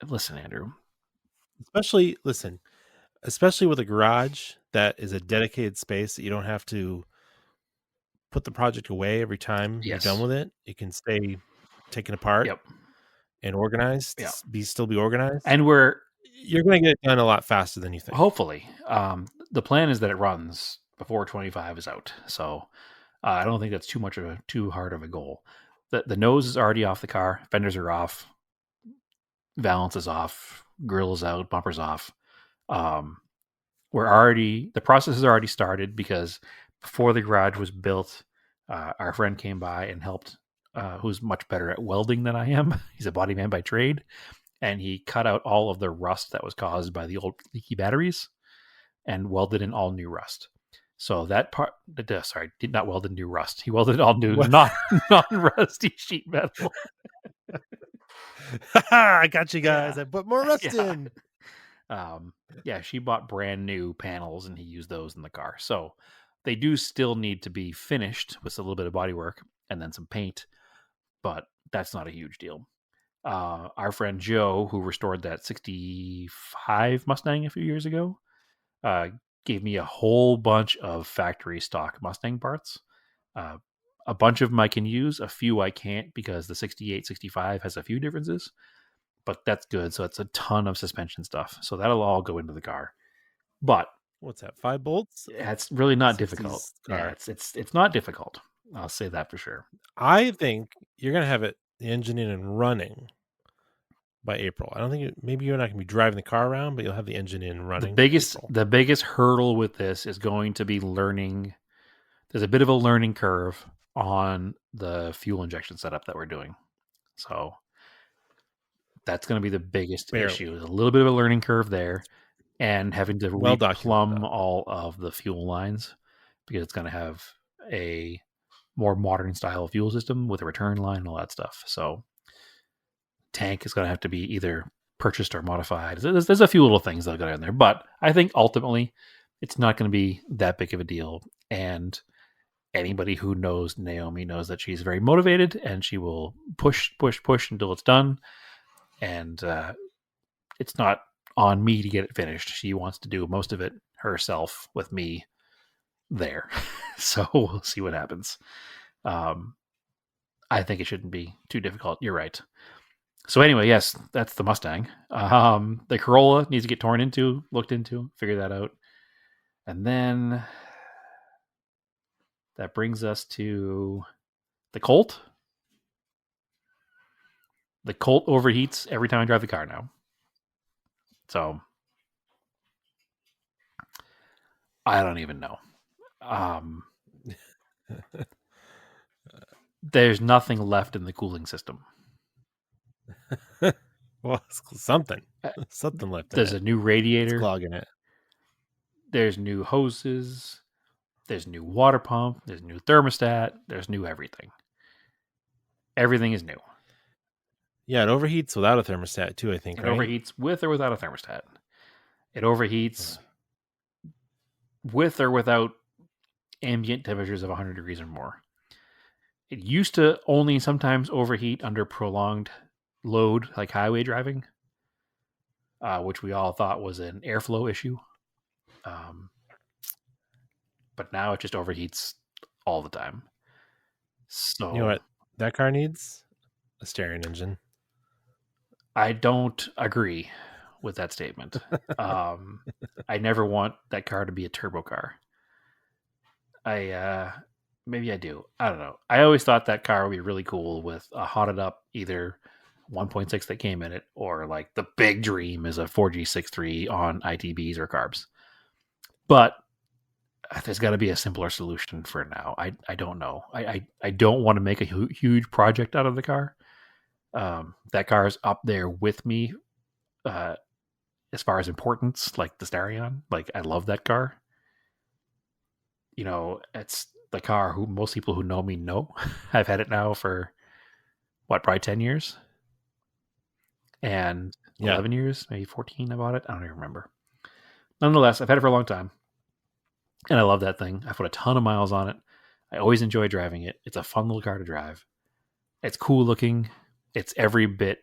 Listen, Andrew. Especially with a garage that is a dedicated space that you don't have to put the project away every time you're done with it. It can stay taken apart and organized. Still be organized. And you're going to get it done a lot faster than you think. Hopefully. The plan is that it runs before 25 is out. So I don't think that's too hard of a goal. The nose is already off the car. Fenders are off. Valance is off. Grill is out. Bumper's off. The process has already started because before the garage was built, our friend came by and helped, who's much better at welding than I am. He's a body man by trade. And he cut out all of the rust that was caused by the old leaky batteries and welded in all new rust. So that part, did not weld in new rust. He welded all new, non-rusty sheet metal. I got you guys. I put more rust in. Yeah, she bought brand new panels and he used those in the car. So they do still need to be finished with a little bit of body work and then some paint, but that's not a huge deal. Our friend Joe, who restored that 65 Mustang a few years ago, gave me a whole bunch of factory stock Mustang parts. A bunch of them I can use, a few I can't because the 68, 65 has a few differences, but that's good. So it's a ton of suspension stuff. So that'll all go into the car. But what's that? 5 bolts? It's really not difficult. Yeah, it's not difficult. I'll say that for sure. I think you're gonna have the engine in and running by April. I don't think maybe you're not going to be driving the car around, but you'll have the engine in running. The biggest hurdle with this is going to be learning. There's a bit of a learning curve on the fuel injection setup that we're doing. So that's going to be the biggest issue. There's a little bit of a learning curve there and having to plumb all of the fuel lines because it's going to have a more modern style fuel system with a return line and all that stuff. So tank is going to have to be either purchased or modified. There's a few little things that go in there, but I think ultimately it's not going to be that big of a deal. And anybody who knows Naomi knows that she's very motivated and she will push until it's done. And it's not on me to get it finished. She wants to do most of it herself with me there. So we'll see what happens. I think it shouldn't be too difficult. You're right. So anyway, yes, that's the Mustang. The Corolla needs to get looked into, figure that out. And then that brings us to the Colt. The Colt overheats every time I drive the car now. So I don't even know. There's nothing left in the cooling system. Well, something left. There's a new radiator. It's clogging it. There's new hoses. There's new water pump. There's new thermostat. There's new everything. Everything is new. Yeah, it overheats without a thermostat too, I think. It overheats with or without a thermostat. It overheats with or without ambient temperatures of 100 degrees or more. It used to only sometimes overheat under prolonged load, like highway driving, which we all thought was an airflow issue. But now it just overheats all the time. So you know what that car needs? A Starion engine. I don't agree with that statement. I never want that car to be a turbo car. Maybe I do. I don't know. I always thought that car would be really cool with a hotted up either 1.6 that came in it, or like the big dream is a 4G63 on ITBs or carbs. But there's got to be a simpler solution for now. I don't know. I don't want to make a huge project out of the car. That car is up there with me as far as importance, like the Starion. Like, I love that car. You know, it's the car who most people who know me know. I've had it now for probably 10 years and 11 years, maybe 14. I bought it. I don't even remember. Nonetheless, I've had it for a long time and I love that thing. I put a ton of miles on it. I always enjoy driving it. It's a fun little car to drive. It's cool looking. It's every bit.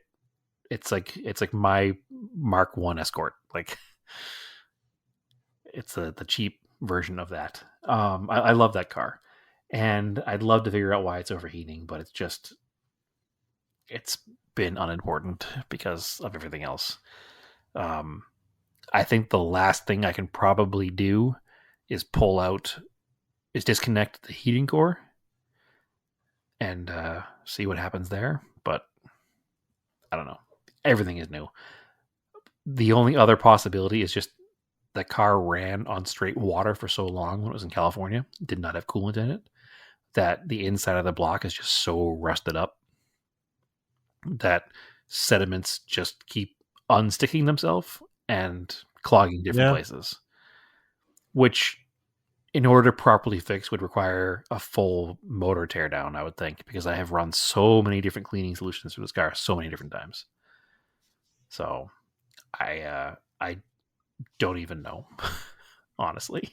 It's like my Mark I Escort. Like, it's the cheap version of that. I love that car, and I'd love to figure out why it's overheating, but it's been unimportant because of everything else. I think the last thing I can probably do is disconnect the heating core and see what happens there. But I don't know. Everything is new. The only other possibility is just the car ran on straight water for so long when it was in California, did not have coolant in it, that the inside of the block is just so rusted up that sediments just keep unsticking themselves and clogging different places, which in order to properly fix would require a full motor teardown, I would think, because I have run so many different cleaning solutions for this car so many different times. So I don't even know. Honestly.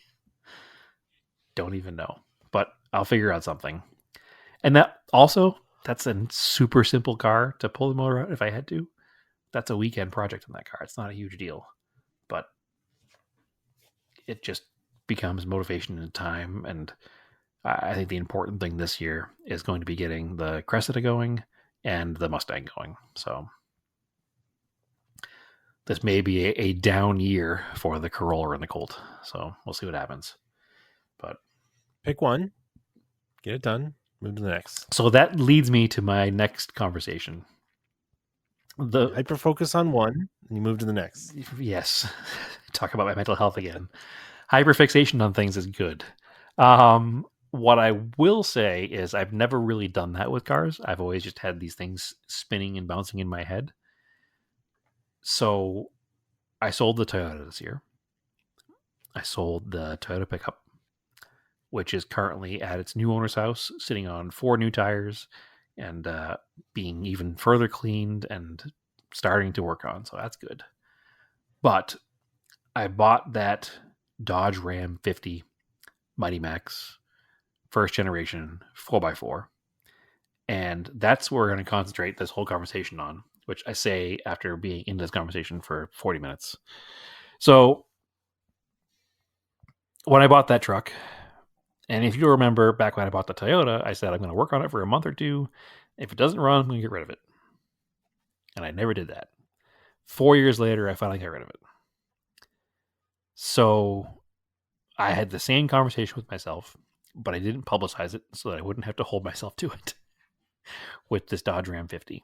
Don't even know. But I'll figure out something. And that's a super simple car to pull the motor out if I had to. That's a weekend project on that car. It's not a huge deal. But it just becomes motivation and time. And I think the important thing this year is going to be getting the Cressida going and the Mustang going. So this may be a down year for the Corolla and the Colt. So we'll see what happens. But pick one, get it done, move to the next. So that leads me to my next conversation. The hyper focus on one, and you move to the next. Yes. Talk about my mental health again. Hyperfixation on things is good. What I will say is I've never really done that with cars. I've always just had these things spinning and bouncing in my head. So I sold the Toyota this year. I sold the Toyota pickup, which is currently at its new owner's house, sitting on 4 new tires and being even further cleaned and starting to work on. So that's good. But I bought that Dodge Ram 50 Mighty Max, first generation 4x4. And that's what we're going to concentrate this whole conversation on, which I say after being in this conversation for 40 minutes. So when I bought that truck, and if you remember back when I bought the Toyota, I said I'm going to work on it for a month or 2. If it doesn't run, I'm going to get rid of it. And I never did that. 4 years later, I finally got rid of it. So I had the same conversation with myself, but I didn't publicize it so that I wouldn't have to hold myself to it with this Dodge Ram 50.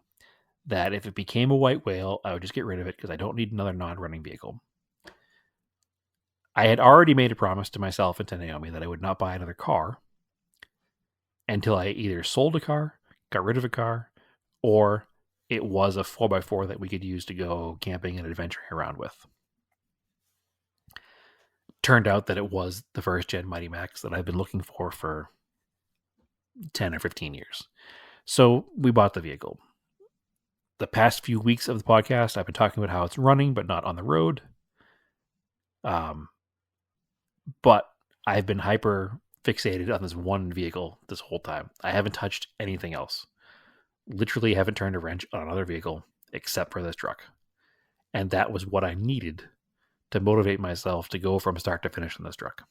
That if it became a white whale, I would just get rid of it because I don't need another non-running vehicle. I had already made a promise to myself and to Naomi that I would not buy another car until I either sold a car, got rid of a car, or it was a 4x4 that we could use to go camping and adventuring around with. Turned out that it was the first gen Mighty Max that I've been looking for 10 or 15 years. So we bought the vehicle. The past few weeks of the podcast, I've been talking about how it's running, but not on the road. But I've been hyper fixated on this one vehicle this whole time. I haven't touched anything else. Literally haven't turned a wrench on another vehicle except for this truck. And that was what I needed to motivate myself to go from start to finish on this truck.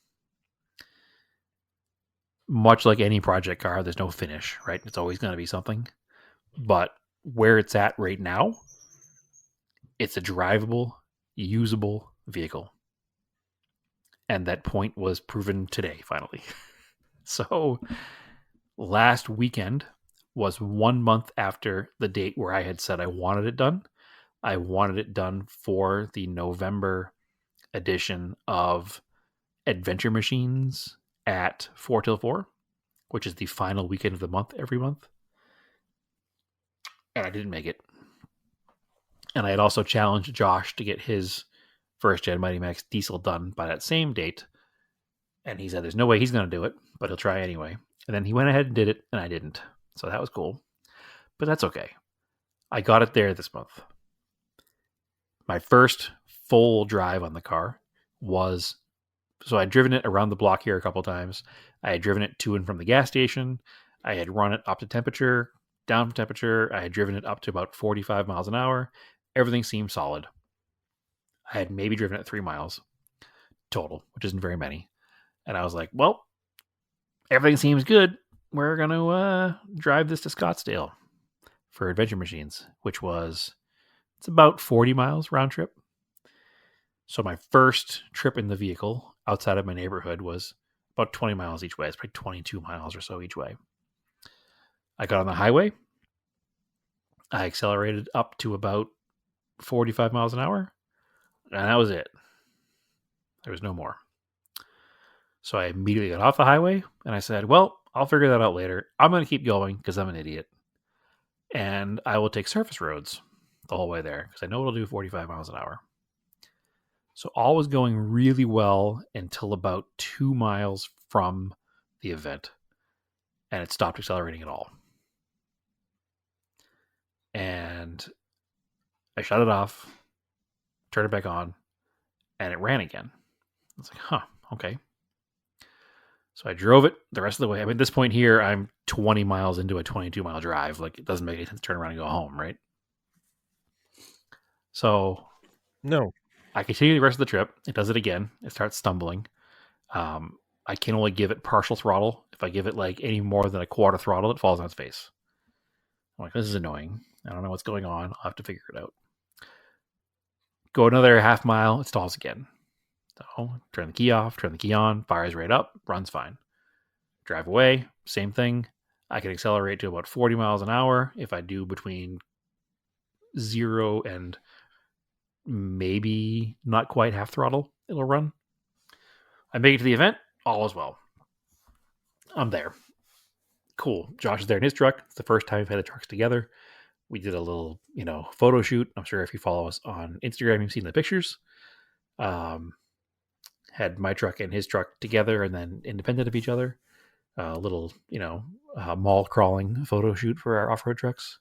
Much like any project car, there's no finish, right? It's always going to be something. But where it's at right now, it's a drivable, usable vehicle. And that point was proven today, finally. So last weekend was 1 month after the date where I had said I wanted it done. I wanted it done for the November edition of Adventure Machines at 4 till 4, which is the final weekend of the month every month. And I didn't make it. And I had also challenged Josh to get his first gen Mighty Max diesel done by that same date. And he said there's no way he's going to do it, but he'll try anyway. And then he went ahead and did it, and I didn't. So that was cool. But that's okay. I got it there this month. My first full drive on the car was, so I'd driven it around the block here a couple times. I had driven it to and from the gas station. I had run it up to temperature, down from temperature. I had driven it up to about 45 miles an hour. Everything seemed solid. I had maybe driven it 3 miles total, which isn't very many. And I was like, well, everything seems good. We're going to drive this to Scottsdale for Adventure Machines, which was, it's about 40 miles round trip. So my first trip in the vehicle outside of my neighborhood was about 20 miles each way. It's probably 22 miles or so each way. I got on the highway. I accelerated up to about 45 miles an hour. And that was it. There was no more. So I immediately got off the highway and I said, well, I'll figure that out later. I'm going to keep going because I'm an idiot. And I will take surface roads the whole way there because I know it'll do 45 miles an hour. So all was going really well until about 2 miles from the event. And it stopped accelerating at all. And I shut it off, turned it back on, and it ran again. I was like, huh, okay. So I drove it the rest of the way. I mean, at this point here, I'm 20 miles into a 22-mile drive. Like, it doesn't make any sense to turn around and go home, right? So No. I continue the rest of the trip. It does it again. It starts stumbling. I can only give it partial throttle. If I give it like any more than a quarter throttle, it falls on its face. I'm like, this is annoying. I don't know what's going on. I'll have to figure it out. Go another half mile, it stalls again. So turn the key off, turn the key on, fires right up, runs fine. Drive away, same thing. I can accelerate to about 40 miles an hour. If I do between 0 and maybe not quite half throttle, it'll run. I make it to the event, all is well. I'm there. Cool. Josh is there in his truck. It's the first time we've had the trucks together. We did a little, photo shoot. I'm sure if you follow us on Instagram, you've seen the pictures. Had my truck and his truck together and then independent of each other. A little, mall crawling photo shoot for our off-road trucks.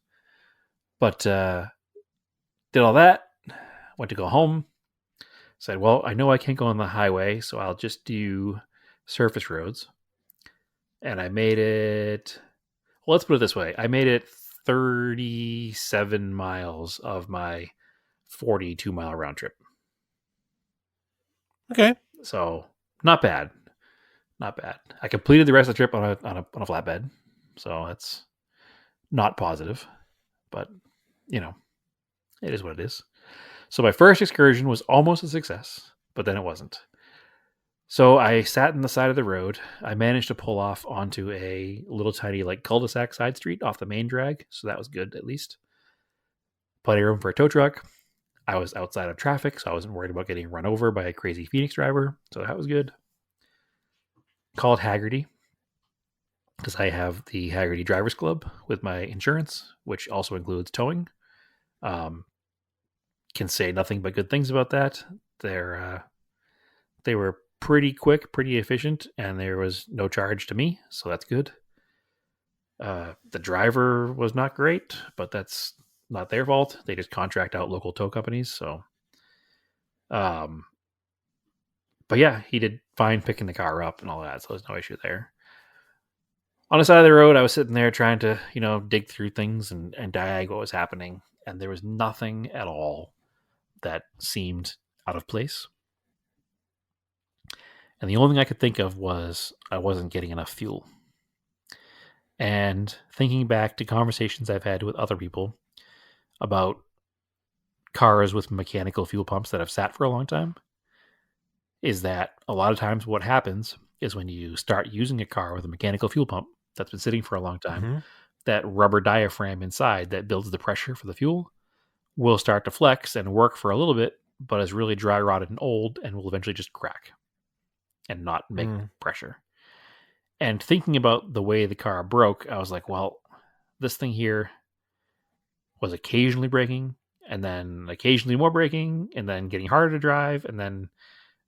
But did all that. Went to go home. Said, well, I know I can't go on the highway, so I'll just do surface roads. And I made it, well, let's put it this way. I made it 37 miles of my 42-mile round trip. Okay. So not bad. Not bad. I completed the rest of the trip on a flatbed. So that's not positive. But, it is what it is. So my first excursion was almost a success, but then it wasn't. So I sat in the side of the road. I managed to pull off onto a little tiny cul-de-sac side street off the main drag. So that was good, at least. Plenty of room for a tow truck. I was outside of traffic, so I wasn't worried about getting run over by a crazy Phoenix driver. So that was good. Called Hagerty, because I have the Hagerty Drivers Club with my insurance, which also includes towing. Can say nothing but good things about that. They were pretty quick, pretty efficient, and there was no charge to me, so that's good. The driver was not great, but that's not their fault. They just contract out local tow companies, so. But yeah, he did fine picking the car up and all that, so there's no issue there. On the side of the road, I was sitting there trying to, dig through things and diag what was happening, and there was nothing at all that seemed out of place. And the only thing I could think of was I wasn't getting enough fuel. And thinking back to conversations I've had with other people about cars with mechanical fuel pumps that have sat for a long time, is that a lot of times what happens is when you start using a car with a mechanical fuel pump that's been sitting for a long time, that rubber diaphragm inside that builds the pressure for the fuel will start to flex and work for a little bit, but is really dry rotted and old and will eventually just crack and not make pressure. And thinking about the way the car broke, I was like, well, this thing here was occasionally breaking and then occasionally more braking and then getting harder to drive and then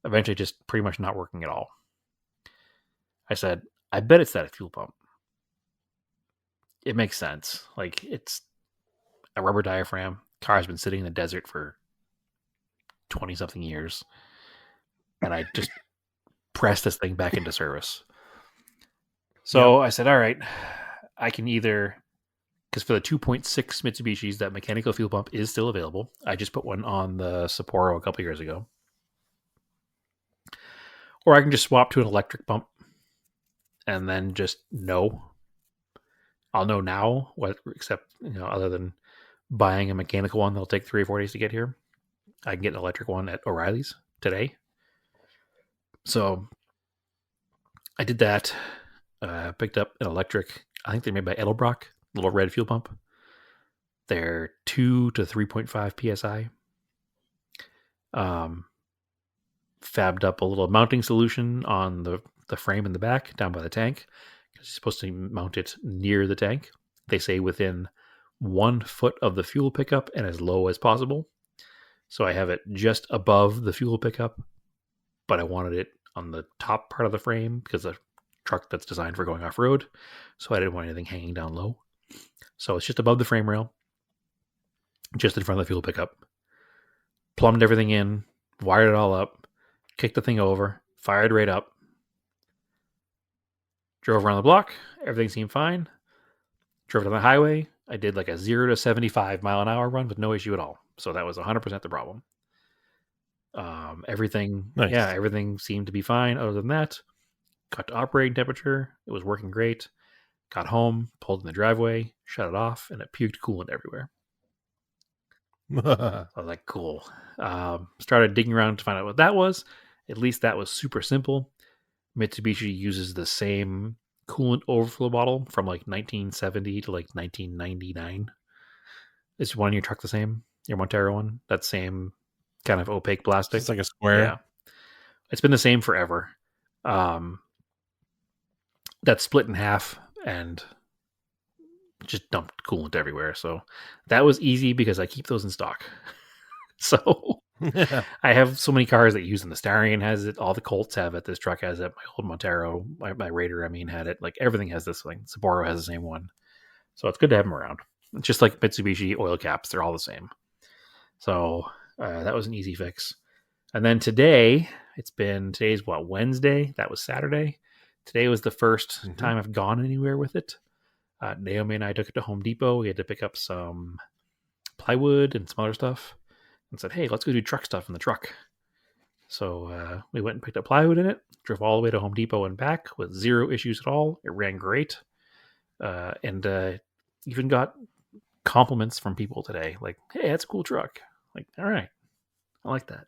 eventually just pretty much not working at all. I said, I bet it's that fuel pump. It makes sense. It's a rubber diaphragm. Car's been sitting in the desert for 20 something years. And I just pressed this thing back into service. So I said, all right, I can either, because for the 2.6 Mitsubishis, that mechanical fuel pump is still available. I just put one on the Sapporo a couple years ago. Or I can just swap to an electric pump and then just know. I'll know now, except, other than buying a mechanical one that'll take 3 or 4 days to get here. I can get an electric one at O'Reilly's today. So I did that. Picked up an electric, I think they're made by Edelbrock, little red fuel pump. They're 2 to 3.5 PSI. Fabbed up a little mounting solution on the frame in the back down by the tank. You're supposed to mount it near the tank. They say within 1 foot of the fuel pickup and as low as possible. So I have it just above the fuel pickup, but I wanted it on the top part of the frame because the truck that's designed for going off-road. So I didn't want anything hanging down low. So it's just above the frame rail, just in front of the fuel pickup. Plumbed everything in, wired it all up, kicked the thing over, fired right up, drove around the block. Everything seemed fine. Drove down the highway. I did like a 0 to 75 mile an hour run with no issue at all. So that was 100% the problem. Everything, Nice. yeah, everything seemed to be fine. Other than that, got to operating temperature. It was working great. Got home, pulled in the driveway, shut it off, and it puked coolant everywhere. I was like, cool. Started digging around to find out what that was. At least that was super simple. Mitsubishi uses the same coolant overflow bottle from like 1970 to like 1999. Is one in your truck the same? Your Montero one? That same kind of opaque plastic? It's like a square. Yeah. It's been the same forever. That's split in half and just dumped coolant everywhere. So that was easy because I keep those in stock. So I have so many cars that use them. The Starion has it. All the Colts have it. This truck has it. My old Montero, my Raider, had it. Like everything has this thing. Sapporo has the same one. So it's good to have them around. It's just like Mitsubishi oil caps. They're all the same. So that was an easy fix. And then today's what, Wednesday? That was Saturday. Today was the first time I've gone anywhere with it. Naomi and I took it to Home Depot. We had to pick up some plywood and some other stuff. And said, hey, let's go do truck stuff in the truck. So we went and picked up plywood in it, drove all the way to Home Depot and back with zero issues at all. It ran great. And even got compliments from people today. Like, hey, that's a cool truck. Like, all right. I like that.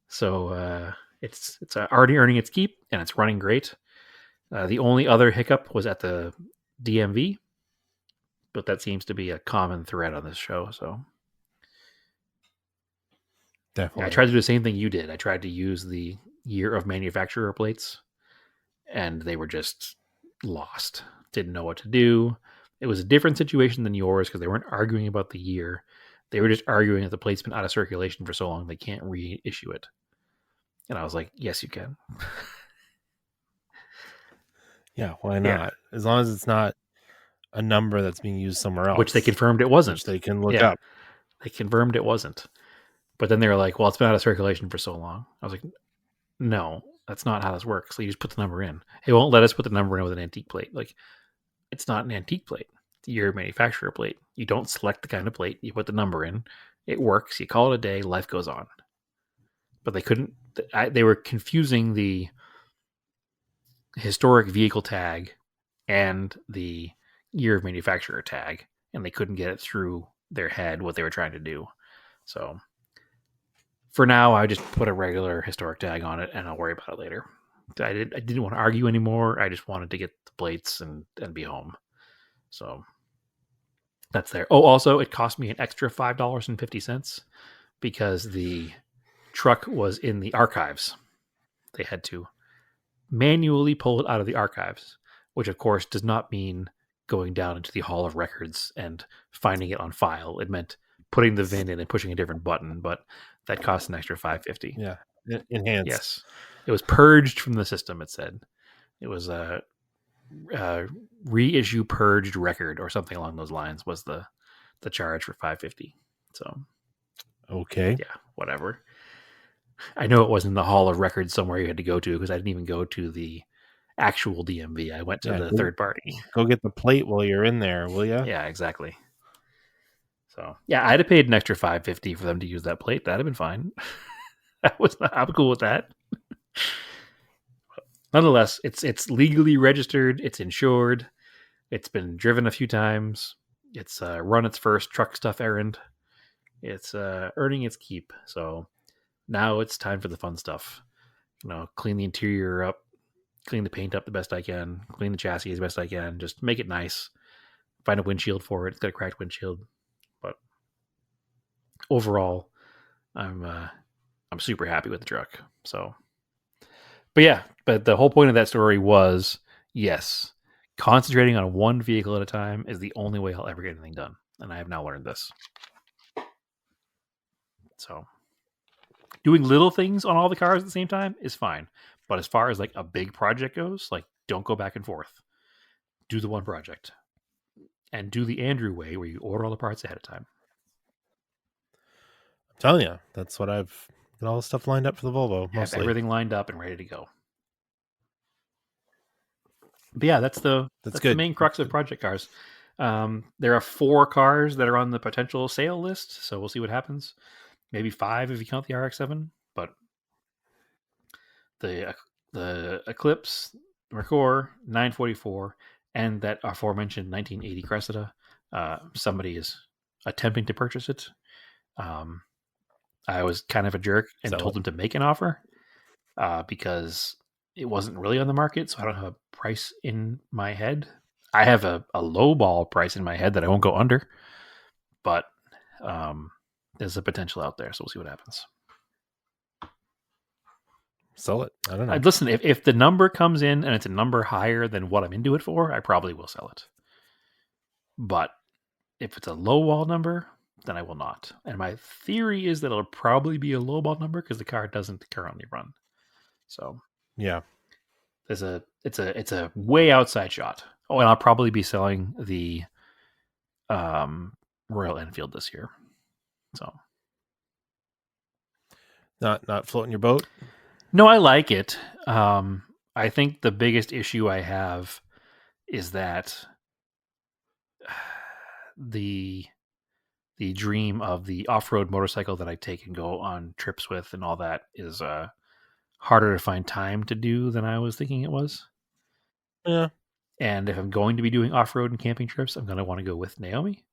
So it's already earning its keep, and it's running great. The only other hiccup was at the DMV, but that seems to be a common thread on this show, so... Definitely. I tried to do the same thing you did. I tried to use the year of manufacturer plates, and they were just lost. Didn't know what to do. It was a different situation than yours because they weren't arguing about the year. They were just arguing that the plate's been out of circulation for so long they can't reissue it. And I was like, yes, you can. Yeah, why not? Yeah. As long as it's not a number that's being used somewhere else. Which they confirmed it wasn't. Which they can look up. They confirmed it wasn't. But then they were like, well, it's been out of circulation for so long. I was like, no, that's not how this works. So you just put the number in. It won't let us put the number in with an antique plate. Like, it's not an antique plate. It's your manufacturer plate. You don't select the kind of plate. You put the number in. It works. You call it a day. Life goes on. But they couldn't. They were confusing the historic vehicle tag and the year of manufacturer tag. And they couldn't get it through their head what they were trying to do. So... for now, I just put a regular historic tag on it, and I'll worry about it later. I didn't want to argue anymore. I just wanted to get the plates and be home. So that's there. Oh, also, it cost me an extra $5.50 because the truck was in the archives. They had to manually pull it out of the archives, which, of course, does not mean going down into the Hall of Records and finding it on file. It meant putting the VIN in and pushing a different button, but that cost an extra $5.50. Yeah, enhanced. Yes, it was purged from the system. It said it was a reissue purged record or something along those lines was the charge for $5.50. So okay, yeah, whatever. I know it wasn't the Hall of Records somewhere you had to go to because I didn't even go to the actual DMV. I went to the third party. Go get the plate while you're in there, will you? Yeah, exactly. So yeah, I'd have paid an extra $5.50 for them to use that plate. That'd have been fine. I'm cool with that. Nonetheless, it's legally registered. It's insured. It's been driven a few times. It's run its first truck stuff errand. It's earning its keep. So now it's time for the fun stuff. Clean the interior up, clean the paint up the best I can, clean the chassis as best I can. Just make it nice. Find a windshield for it. It's got a cracked windshield. Overall, I'm super happy with the truck. So, but the whole point of that story was, yes, concentrating on one vehicle at a time is the only way I'll ever get anything done. And I have now learned this. So, doing little things on all the cars at the same time is fine. But as far as like a big project goes, like don't go back and forth. Do the one project. And do the Andrew way where you order all the parts ahead of time. Telling you, that's what I've Get all the stuff lined up for the Volvo. Have Mostly. everything lined up and ready to go. But yeah, that's the good. main crux of project cars. There are 4 cars that are on the potential sale list, so we'll see what happens. Maybe 5 if you count the RX-7, but the Eclipse, Mercor, 944, and that aforementioned 1980 Cressida. Somebody is attempting to purchase it. I was kind of a jerk and told them to make an offer because it wasn't really on the market, so I don't have a price in my head. I have a low ball price in my head that I won't go under, but there's a potential out there, so we'll see what happens. Sell it. I don't know. Listen, if the number comes in and it's a number higher than what I'm into it for, I probably will sell it. But if it's a low ball number, then I will not. And my theory is that it'll probably be a low ball number because the car doesn't currently run. So yeah, it's a way outside shot. Oh, and I'll probably be selling the Royal Enfield this year. So not floating your boat. No, I like it. I think the biggest issue I have is that the dream of the off-road motorcycle that I take and go on trips with and all that is harder to find time to do than I was thinking it was. Yeah. And if I'm going to be doing off-road and camping trips, I'm going to want to go with Naomi.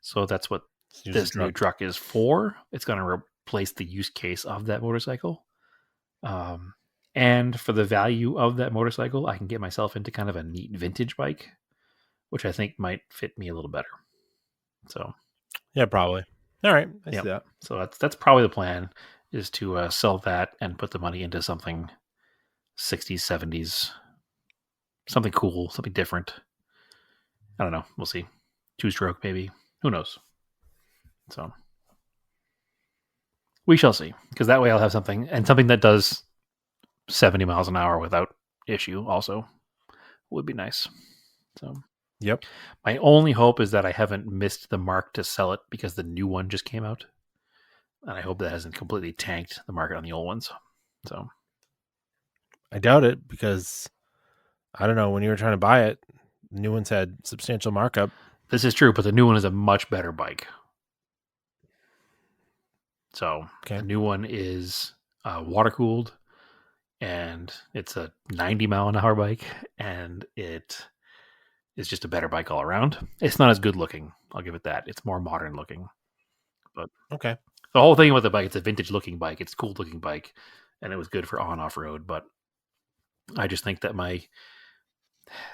So that's what this new truck is for. It's going to replace the use case of that motorcycle. And for the value of that motorcycle, I can get myself into kind of a neat vintage bike, which I think might fit me a little better. So, yeah, probably. All right, I see that. So that's probably the plan, is to sell that and put the money into something 60s, 70s, something cool, something different. I don't know. We'll see. 2-stroke, maybe. Who knows? So we shall see, because that way I'll have something, and something that does 70 miles an hour without issue also would be nice. So, yep. My only hope is that I haven't missed the mark to sell it because the new one just came out. And I hope that hasn't completely tanked the market on the old ones. So I doubt it, because I don't know, when you were trying to buy it, the new ones had substantial markup. This is true, but the new one is a much better bike. So The new one is water-cooled, and it's a 90 mile an hour bike, and it is just a better bike all around. It's not as good looking, I'll give it that. It's more modern looking. But okay. The whole thing with the bike, it's a vintage looking bike. It's a cool looking bike, and it was good for on-off road. But I just think that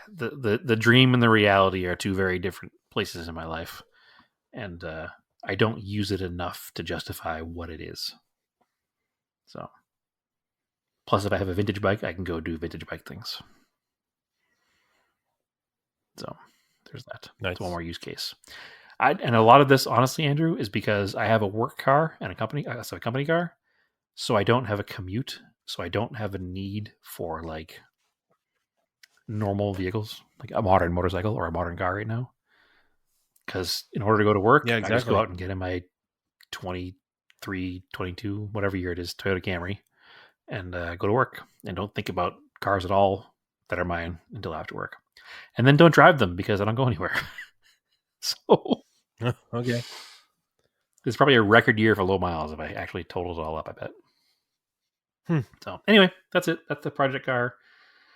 the dream and the reality are two very different places in my life. And I don't use it enough to justify what it is. So, plus if I have a vintage bike, I can go do vintage bike things. So there's that. Nice. That's one more use case. And a lot of this, honestly, Andrew, is because I have a work car and a company car. So I don't have a commute. So I don't have a need for like normal vehicles, like a modern motorcycle or a modern car right now. Because in order to go to work, I just go out and get in my 23, 22, whatever year it is, Toyota Camry, and go to work and don't think about cars at all that are mine until after work. And then don't drive them because I don't go anywhere. So, okay. It's probably a record year for low miles if I actually totaled it all up, I bet. So anyway, that's it. That's the project car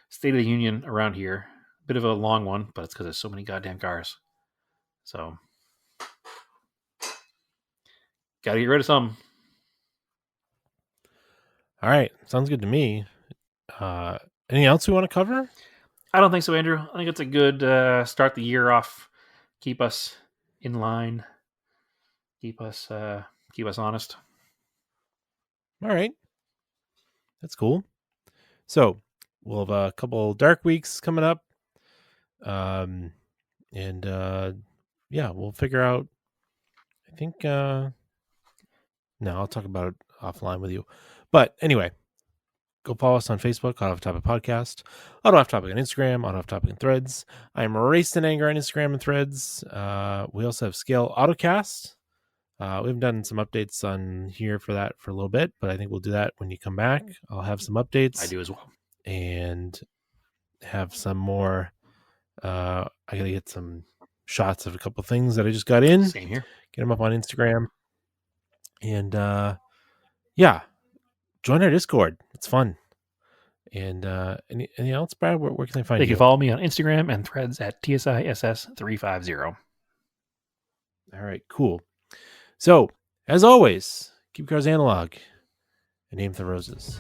State of the Union around here. Bit of a long one, but it's because there's so many goddamn cars. So, got to get rid of some. All right. Sounds good to me. Anything else we want to cover? I don't think so, Andrew. I think it's a good start the year off. Keep us in line. Keep us honest. All right. That's cool. So, we'll have a couple dark weeks coming up. Yeah, we'll figure out. I think, no, I'll talk about it offline with you. But anyway, go follow us on Facebook, Auto Off Topic Podcast, Auto Off Topic on Instagram, Auto Off Topic and Threads. I am Raced in Anger on Instagram and Threads. We also have Scale Autocast We've done some updates on here for that for a little bit, but I think we'll do that when you come back. I'll have some updates. I do as well. And have some more. I got to get some shots of a couple things that I just got in. Same here. Get them up on Instagram. And yeah, join our Discord. It's fun. And anything else, Brad? Where can I find you? They can follow me on Instagram and Threads at TSISS350. All right, cool. So, as always, keep cars analog and aim for the roses.